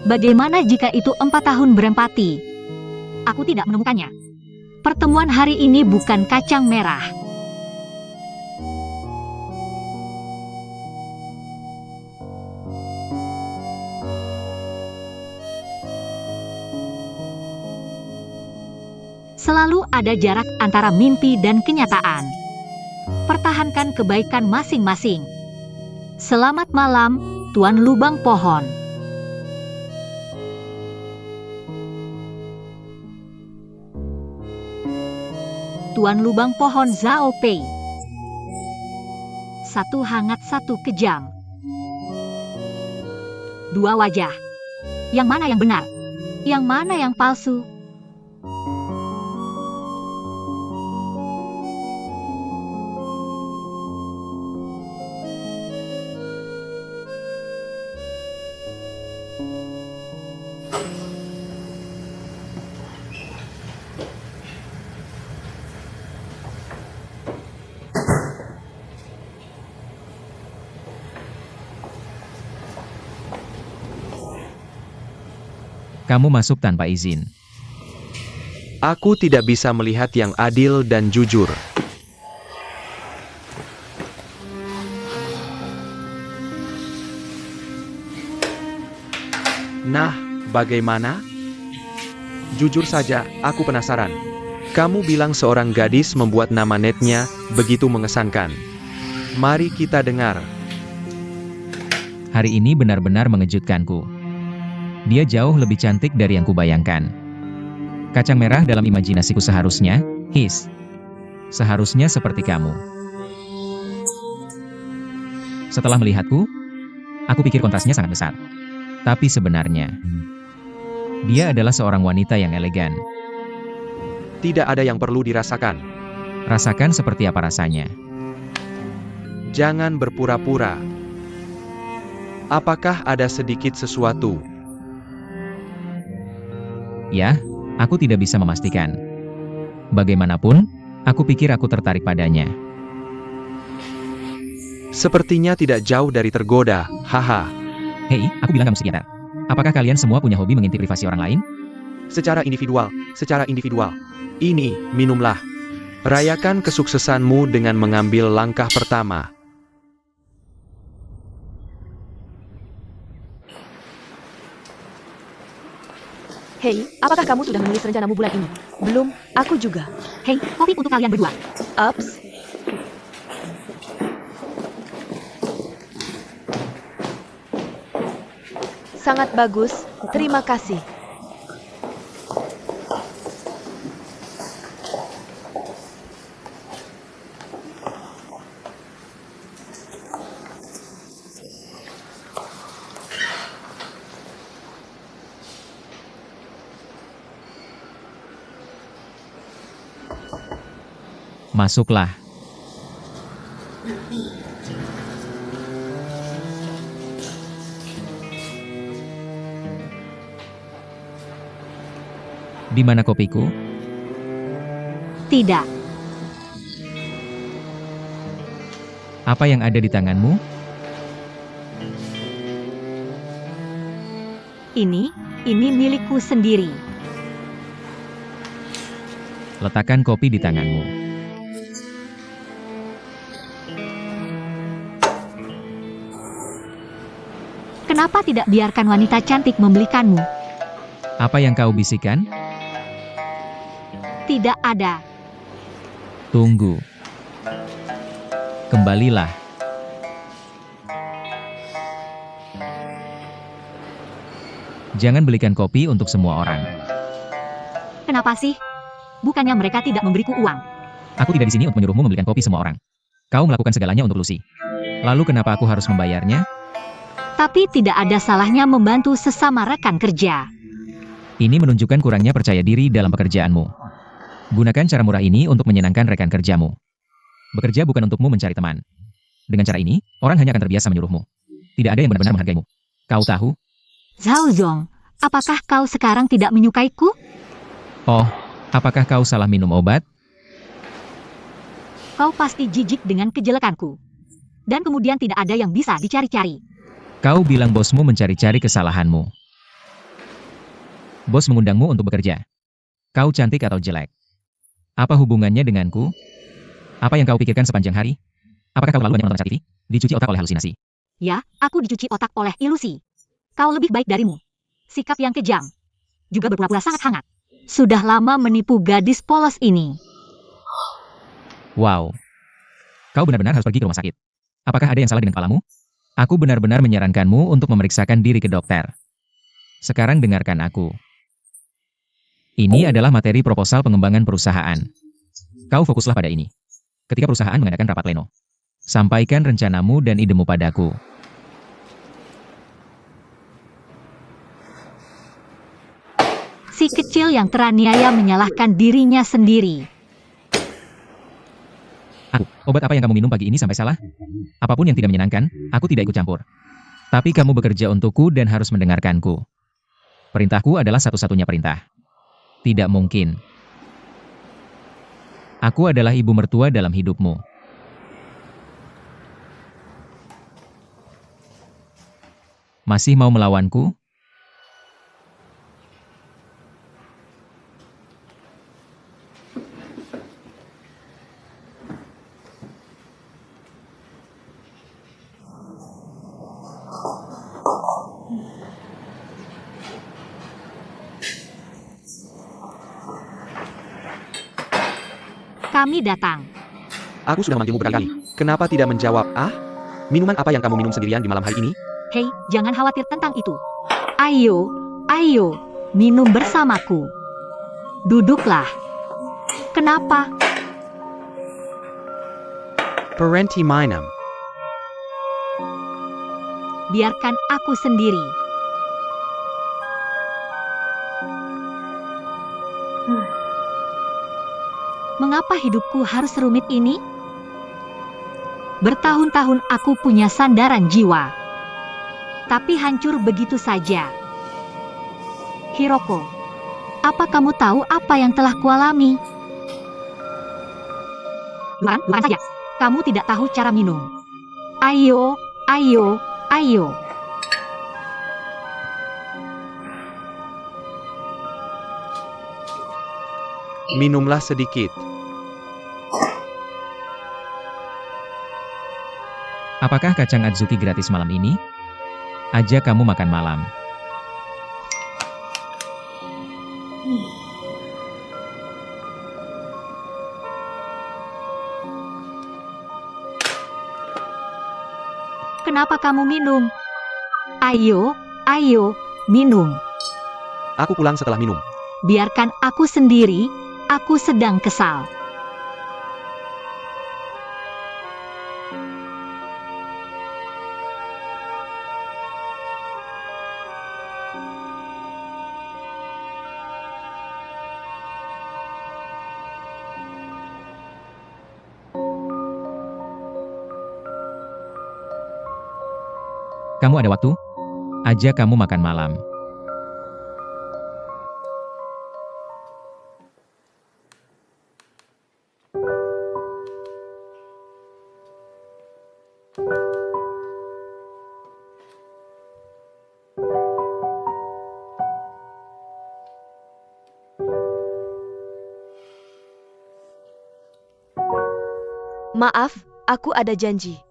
Bagaimana jika itu 4 tahun berempati? Aku tidak menemukannya. Pertemuan hari ini bukan kacang merah. Selalu ada jarak antara mimpi dan kenyataan. Pertahankan kebaikan masing-masing. Selamat malam, Tuan Lubang Pohon. Tuan Lubang Pohon Zhao Pei. Satu hangat, satu kejam. Dua wajah. Yang mana yang benar? Yang mana yang palsu? Kamu masuk tanpa izin. Aku tidak bisa melihat yang adil dan jujur. Nah, bagaimana? Jujur saja, aku penasaran. Kamu bilang seorang gadis membuat nama netnya begitu mengesankan. Mari kita dengar. Hari ini benar-benar mengejutkanku. Dia jauh lebih cantik dari yang kubayangkan. Kacang merah dalam imajinasiku seharusnya seperti kamu. Setelah melihatku, aku pikir kontrasnya sangat besar. Tapi sebenarnya, dia adalah seorang wanita yang elegan. Tidak ada yang perlu dirasakan. Rasakan seperti apa rasanya. Jangan berpura-pura. Apakah ada sedikit sesuatu? Ya, aku tidak bisa memastikan. Bagaimanapun, aku pikir aku tertarik padanya. Sepertinya tidak jauh dari tergoda, haha. Hei, aku bilang kamu psikiater. Apakah kalian semua punya hobi mengintip privasi orang lain? Secara individual. Ini, minumlah. Rayakan kesuksesanmu dengan mengambil langkah pertama. Hei, apakah kamu sudah menulis rencanamu bulan ini? Belum, aku juga. Hei, kopi untuk kalian berdua. Ups. Sangat bagus, terima kasih. Masuklah. Di mana kopiku? Tidak. Apa yang ada di tanganmu? Ini milikku sendiri. Letakkan kopi di tanganmu. Kenapa tidak biarkan wanita cantik membelikanmu? Apa yang kau bisikan? Tidak ada. Tunggu. Kembalilah. Jangan belikan kopi untuk semua orang. Kenapa sih? Bukannya mereka tidak memberiku uang. Aku tidak di sini untuk menyuruhmu membelikan kopi semua orang. Kau melakukan segalanya untuk Lucy. Lalu kenapa aku harus membayarnya? Tapi tidak ada salahnya membantu sesama rekan kerja. Ini menunjukkan kurangnya percaya diri dalam pekerjaanmu. Gunakan cara murah ini untuk menyenangkan rekan kerjamu. Bekerja bukan untukmu mencari teman. Dengan cara ini, orang hanya akan terbiasa menyuruhmu. Tidak ada yang benar-benar menghargaimu. Kau tahu? Zhao Zong, apakah kau sekarang tidak menyukaiku? Oh, apakah kau salah minum obat? Kau pasti jijik dengan kejelekanku. Dan kemudian tidak ada yang bisa dicari-cari. Kau bilang bosmu mencari-cari kesalahanmu. Bos mengundangmu untuk bekerja. Kau cantik atau jelek? Apa hubungannya denganku? Apa yang kau pikirkan sepanjang hari? Apakah kau lalu banyak nonton TV? Dicuci otak oleh halusinasi. Ya, aku dicuci otak oleh ilusi. Kau lebih baik darimu. Sikap yang kejam. Juga berpura-pura sangat hangat. Sudah lama menipu gadis polos ini. Wow. Kau benar-benar harus pergi ke rumah sakit. Apakah ada yang salah dengan kepalamu? Aku benar-benar menyarankanmu untuk memeriksakan diri ke dokter. Sekarang dengarkan aku. Ini adalah materi proposal pengembangan perusahaan. Kau fokuslah pada ini. Ketika perusahaan mengadakan rapat pleno, sampaikan rencanamu dan idemu padaku. Si kecil yang teraniaya menyalahkan dirinya sendiri. Obat apa yang kamu minum pagi ini sampai salah? Apapun yang tidak menyenangkan, aku tidak ikut campur. Tapi kamu bekerja untukku dan harus mendengarkanku. Perintahku adalah satu-satunya perintah. Tidak mungkin. Aku adalah ibu mertua dalam hidupmu. Masih mau melawanku? Kami datang. Aku sudah memanggilmu berkali-kali. Kenapa tidak menjawab? Minuman apa yang kamu minum sendirian di malam hari ini? Hei, jangan khawatir tentang itu. Ayo, ayo, minum bersamaku. Duduklah. Kenapa? Parenti minum. Biarkan aku sendiri. Mengapa hidupku harus serumit ini? Bertahun-tahun aku punya sandaran jiwa, tapi hancur begitu saja. Hiroko, apa kamu tahu apa yang telah kualami? Lupakan saja. Kamu tidak tahu cara minum. Ayo, ayo, ayo. Minumlah sedikit. Apakah kacang Adzuki gratis malam ini? Ajak kamu makan malam. Kenapa kamu minum? Ayo, ayo, minum. Aku pulang setelah minum. Biarkan aku sendiri, aku sedang kesal. Kamu ada waktu? Ajak kamu makan malam. Maaf, aku ada janji.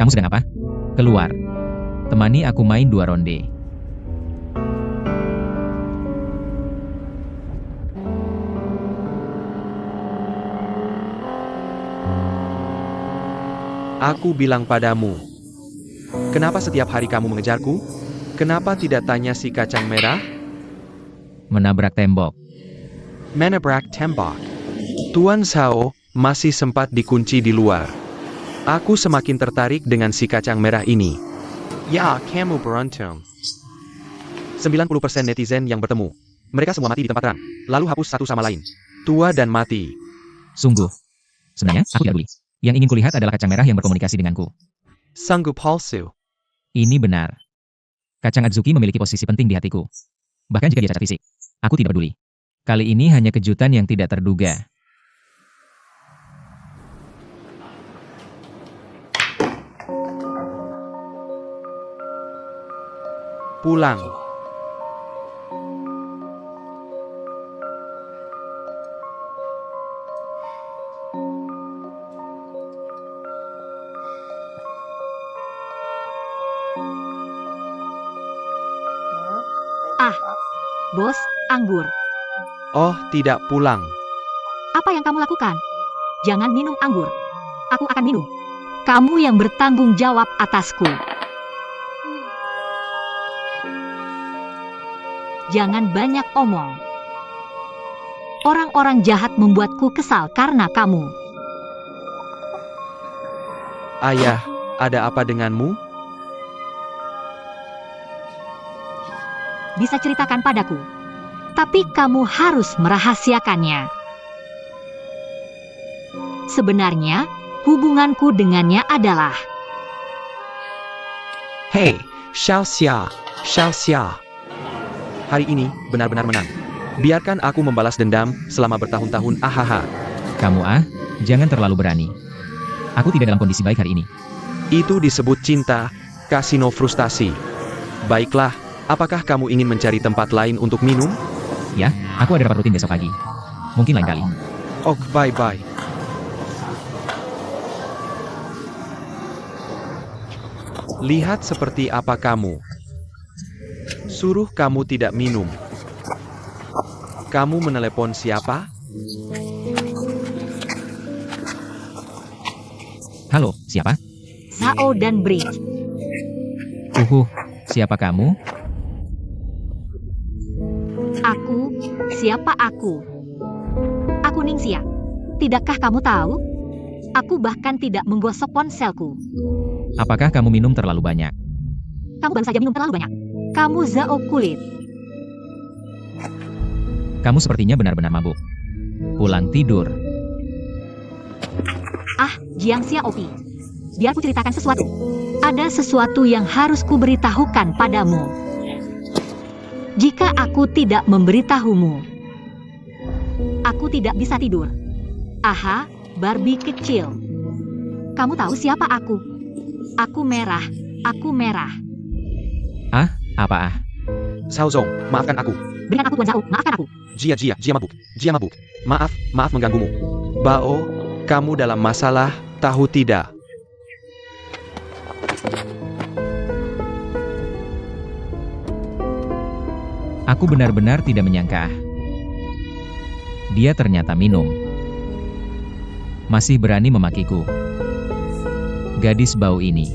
Kamu sedang apa? Keluar. Temani aku main 2 ronde. Aku bilang padamu. Kenapa setiap hari kamu mengejarku? Kenapa tidak tanya si kacang merah? Menabrak tembok. Menabrak tembok. Tuan Sao masih sempat dikunci di luar. Aku semakin tertarik dengan si kacang merah ini. Ya, kamu beruntung. 90% netizen yang bertemu. Mereka semua mati di tempat terang. Lalu hapus satu sama lain. Tua dan mati. Sungguh. Sebenarnya, aku tidak peduli. Yang ingin kulihat adalah kacang merah yang berkomunikasi denganku. Sanggup palsu. Ini benar. Kacang Adzuki memiliki posisi penting di hatiku. Bahkan jika dia cacat fisik. Aku tidak peduli. Kali ini hanya kejutan yang tidak terduga. Pulang. Bos, anggur. Oh, tidak pulang. Apa yang kamu lakukan? Jangan minum anggur. Aku akan minum. Kamu yang bertanggung jawab atasku. Jangan banyak omong. Orang-orang jahat membuatku kesal karena kamu. Ayah, ada apa denganmu? Bisa ceritakan padaku. Tapi kamu harus merahasiakannya. Sebenarnya, hubunganku dengannya adalah... Hey, Xiao Xia. Xiao Xia. Hari ini, benar-benar menang. Biarkan aku membalas dendam selama bertahun-tahun. Ahaha. Kamu jangan terlalu berani. Aku tidak dalam kondisi baik hari ini. Itu disebut cinta, kasino frustasi. Baiklah, Apakah kamu ingin mencari tempat lain untuk minum? Ya, aku ada rapat rutin besok pagi. Mungkin lain kali. Oh, bye-bye. Lihat seperti apa kamu. Suruh kamu tidak minum. Kamu menelepon siapa? Halo, siapa? Zhao dan Bridge. Siapa kamu? Siapa aku? Aku Ningxia. Tidakkah kamu tahu? Aku bahkan tidak menggosok ponselku. Apakah kamu minum terlalu banyak? Kamu baru saja minum terlalu banyak. Kamu Zhao kulit. Kamu sepertinya benar-benar mabuk. Pulang tidur. Jiangxia Opi. Biar ku ceritakan sesuatu. Ada sesuatu yang harus kuberitahukan padamu. Jika aku tidak memberitahumu, aku tidak bisa tidur. Aha, Barbie kecil. Kamu tahu siapa aku? Aku merah. Aku merah. Apa? Zhao Zong, maafkan aku. Dengan aku Tuan Zhao, maafkan aku. Jia mabuk. Jia mabuk. Maaf mengganggumu. Bao, kamu dalam masalah, tahu tidak? Aku benar-benar tidak menyangka. Dia ternyata minum. Masih berani memakiku. Gadis bau ini.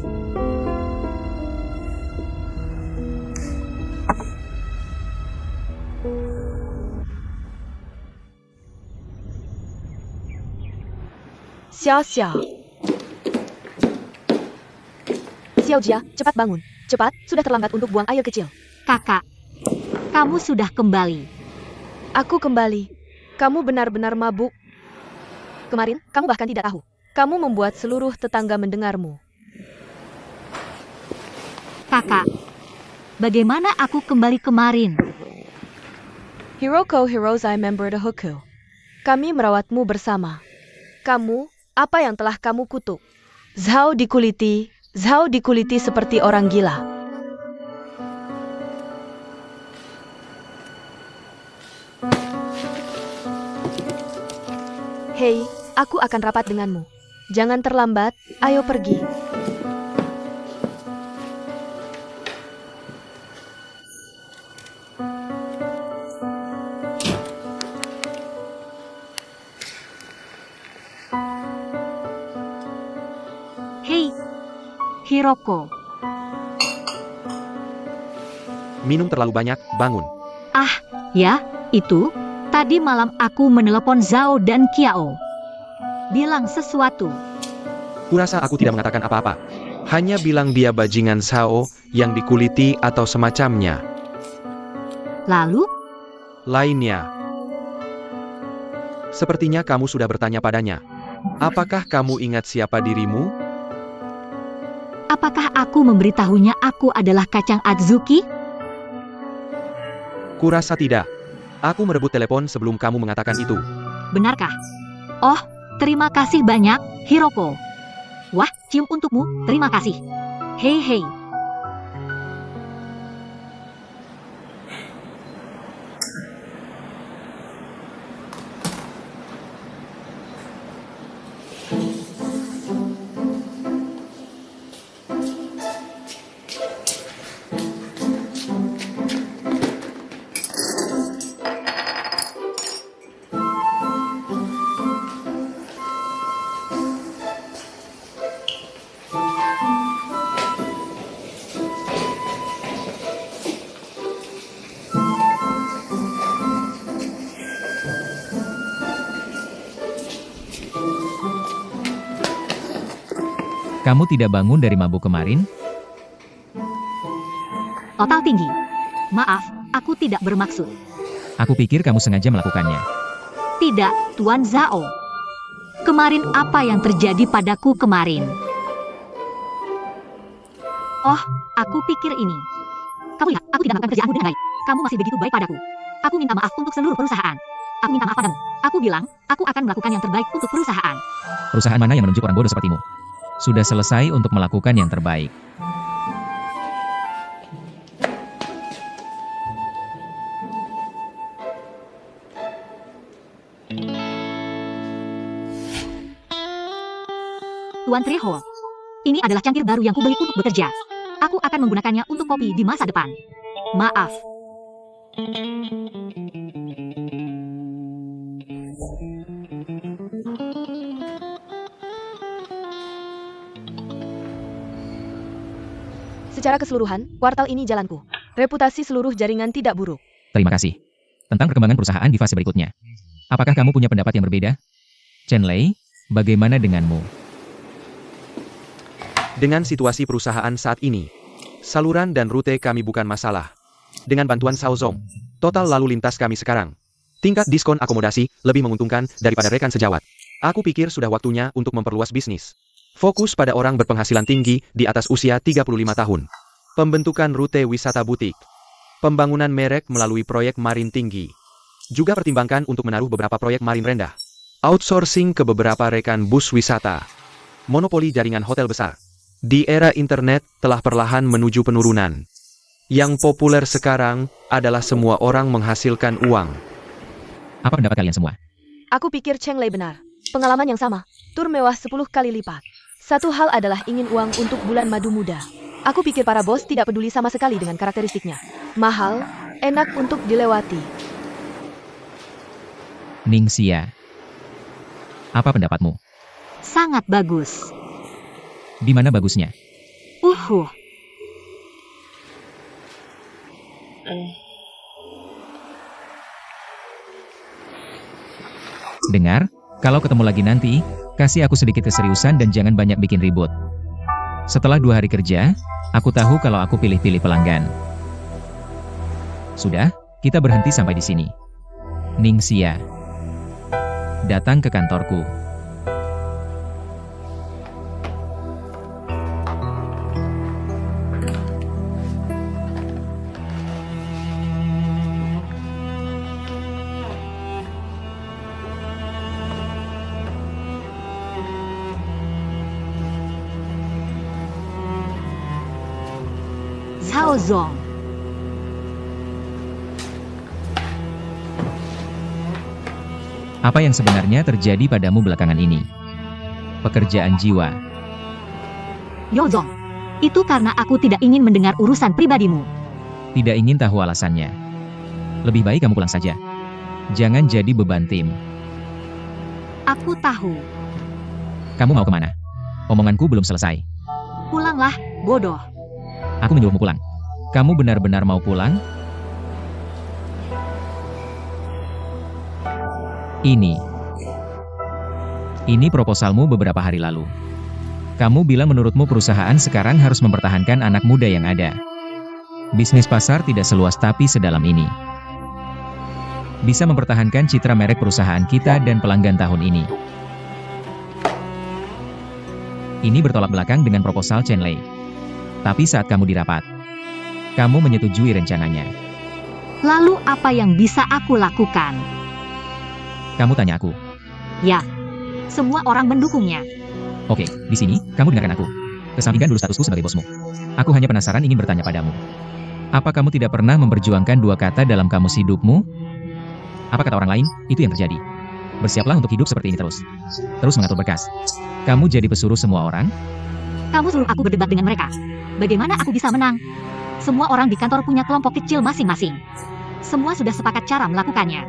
Xiao Xiao. Xiao Jia, cepat bangun. Cepat, sudah terlambat untuk buang air kecil. Kakak, kamu sudah kembali. Aku kembali. Kamu benar-benar mabuk. Kemarin, kamu bahkan tidak tahu. Kamu membuat seluruh tetangga mendengarmu. Kakak, bagaimana aku kembali kemarin? Hiroko Hirozai member the Hoku. Kami merawatmu bersama. Kamu, apa yang telah kamu kutuk? Zhao dikuliti seperti orang gila. Hei, aku akan rapat denganmu. Jangan terlambat, ayo pergi. Hei, Hiroko. Minum terlalu banyak, bangun. Ya, itu. Tadi malam aku menelepon Zhao dan Kiao. Bilang sesuatu. Kurasa aku tidak mengatakan apa-apa. Hanya bilang dia bajingan Zhao yang dikuliti atau semacamnya. Lalu, Lainnya. Sepertinya kamu sudah bertanya padanya. Apakah kamu ingat siapa dirimu? apakah aku memberitahunya aku adalah kacang Atsuki? Kurasa tidak. Aku merebut telepon sebelum kamu mengatakan itu. Benarkah? Oh, terima kasih banyak, Hiroko. Wah, cium untukmu, terima kasih. Hei hei. Kamu tidak bangun dari mabuk kemarin? Total tinggi. Maaf, aku tidak bermaksud. Aku pikir kamu sengaja melakukannya. Tidak, Tuan Zhao. Kemarin apa yang terjadi padaku kemarin? Oh, aku pikir ini. Kamu lihat, aku tidak melakukan kerjaanmu dengan baik. Kamu masih begitu baik padaku. Aku minta maaf untuk seluruh perusahaan. Aku minta maaf padamu. Aku bilang, aku akan melakukan yang terbaik untuk perusahaan. Perusahaan mana yang menunjuk orang bodoh sepertimu? Sudah selesai untuk melakukan yang terbaik. Tuan Treho. Ini adalah cangkir baru yang kubeli untuk bekerja. Aku akan menggunakannya untuk kopi di masa depan. Maaf. Secara keseluruhan, kuartal ini jalanku. Reputasi seluruh jaringan tidak buruk. Terima kasih. Tentang perkembangan perusahaan di fase berikutnya. Apakah kamu punya pendapat yang berbeda? Chen Lei, bagaimana denganmu? Dengan situasi perusahaan saat ini, saluran dan rute kami bukan masalah. Dengan bantuan Cao Zong, total lalu lintas kami sekarang. Tingkat diskon akomodasi lebih menguntungkan daripada rekan sejawat. Aku pikir sudah waktunya untuk memperluas bisnis. Fokus pada orang berpenghasilan tinggi di atas usia 35 tahun. Pembentukan rute wisata butik. Pembangunan merek melalui proyek marin tinggi. Juga pertimbangkan untuk menaruh beberapa proyek marin rendah. Outsourcing ke beberapa rekan bus wisata. Monopoli jaringan hotel besar. Di era internet telah perlahan menuju penurunan. Yang populer sekarang adalah semua orang menghasilkan uang. Apa pendapat kalian semua? Aku pikir Cheng Lei benar. Pengalaman yang sama. Tur mewah 10 kali lipat. Satu hal adalah ingin uang untuk bulan madu muda. Aku pikir para bos tidak peduli sama sekali dengan karakteristiknya. Mahal, enak untuk dilewati. Ningxia. Apa pendapatmu? Sangat bagus. Di mana bagusnya? Dengar, kalau ketemu lagi nanti, kasih aku sedikit keseriusan dan jangan banyak bikin ribut. Setelah 2 hari kerja, aku tahu kalau aku pilih-pilih pelanggan. Sudah, kita berhenti sampai di sini. Ningxia. Datang ke kantorku. Cao Zong. Apa yang sebenarnya terjadi padamu belakangan ini? Pekerjaan jiwa. Yozong. Itu karena aku tidak ingin mendengar urusan pribadimu. Tidak ingin tahu alasannya. Lebih baik kamu pulang saja. Jangan jadi beban tim. Aku tahu. Kamu mau kemana? Omonganku belum selesai. Pulanglah, bodoh. Aku menyuruhmu pulang. Kamu benar-benar mau pulang? Ini proposalmu beberapa hari lalu. Kamu bilang menurutmu perusahaan sekarang harus mempertahankan anak muda yang ada. Bisnis pasar tidak seluas tapi sedalam ini. Bisa mempertahankan citra merek perusahaan kita dan pelanggan tahun ini. Ini bertolak belakang dengan proposal Chen Lei. Tapi saat kamu dirapat, kamu menyetujui rencananya. Lalu apa yang bisa aku lakukan? Kamu tanya aku. Ya, semua orang mendukungnya. Oke, di sini, kamu dengarkan aku. Kesampingkan dulu statusku sebagai bosmu. Aku hanya penasaran ingin bertanya padamu. Apa kamu tidak pernah memperjuangkan 2 kata dalam kamus hidupmu? Apa kata orang lain, itu yang terjadi. Bersiaplah untuk hidup seperti ini terus. Terus mengatur berkas. Kamu jadi pesuruh semua orang? Kamu suruh aku berdebat dengan mereka. Bagaimana aku bisa menang? Semua orang di kantor punya kelompok kecil masing-masing. Semua sudah sepakat cara melakukannya.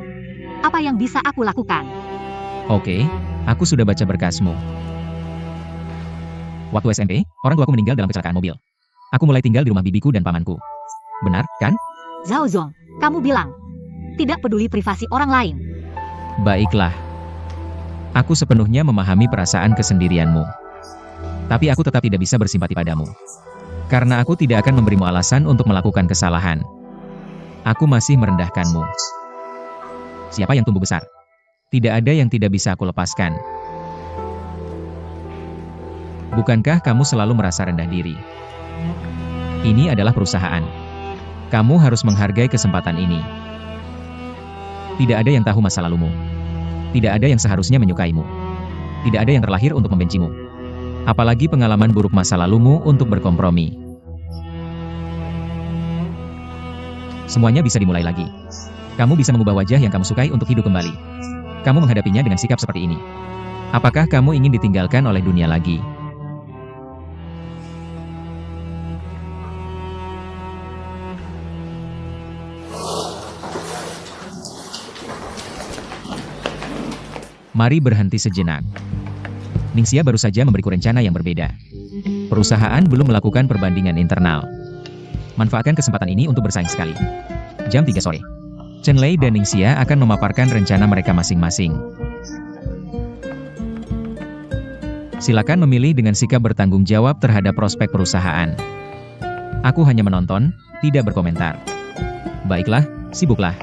Apa yang bisa aku lakukan? Oke, aku sudah baca berkasmu. Waktu SMP, orang tuaku meninggal dalam kecelakaan mobil. Aku mulai tinggal di rumah bibiku dan pamanku. Benar, kan? Zhao Zong, kamu bilang, tidak peduli privasi orang lain. Baiklah. Aku sepenuhnya memahami perasaan kesendirianmu. Tapi aku tetap tidak bisa bersimpati padamu. Karena aku tidak akan memberimu alasan untuk melakukan kesalahan. Aku masih merendahkanmu. Siapa yang tumbuh besar? Tidak ada yang tidak bisa aku lepaskan. Bukankah kamu selalu merasa rendah diri? Ini adalah perusahaan. Kamu harus menghargai kesempatan ini. Tidak ada yang tahu masa lalumu. Tidak ada yang seharusnya menyukaimu. Tidak ada yang terlahir untuk membencimu. Apalagi pengalaman buruk masa lalumu untuk berkompromi. Semuanya bisa dimulai lagi. Kamu bisa mengubah wajah yang kamu sukai untuk hidup kembali. Kamu menghadapinya dengan sikap seperti ini. Apakah kamu ingin ditinggalkan oleh dunia lagi? Mari berhenti sejenak. Ningxia baru saja memberiku rencana yang berbeda. Perusahaan belum melakukan perbandingan internal. Manfaatkan kesempatan ini untuk bersaing sekali. Jam 3 sore. Chen Lei dan Ningxia akan memaparkan rencana mereka masing-masing. Silakan memilih dengan sikap bertanggung jawab terhadap prospek perusahaan. Aku hanya menonton, tidak berkomentar. Baiklah, sibuklah.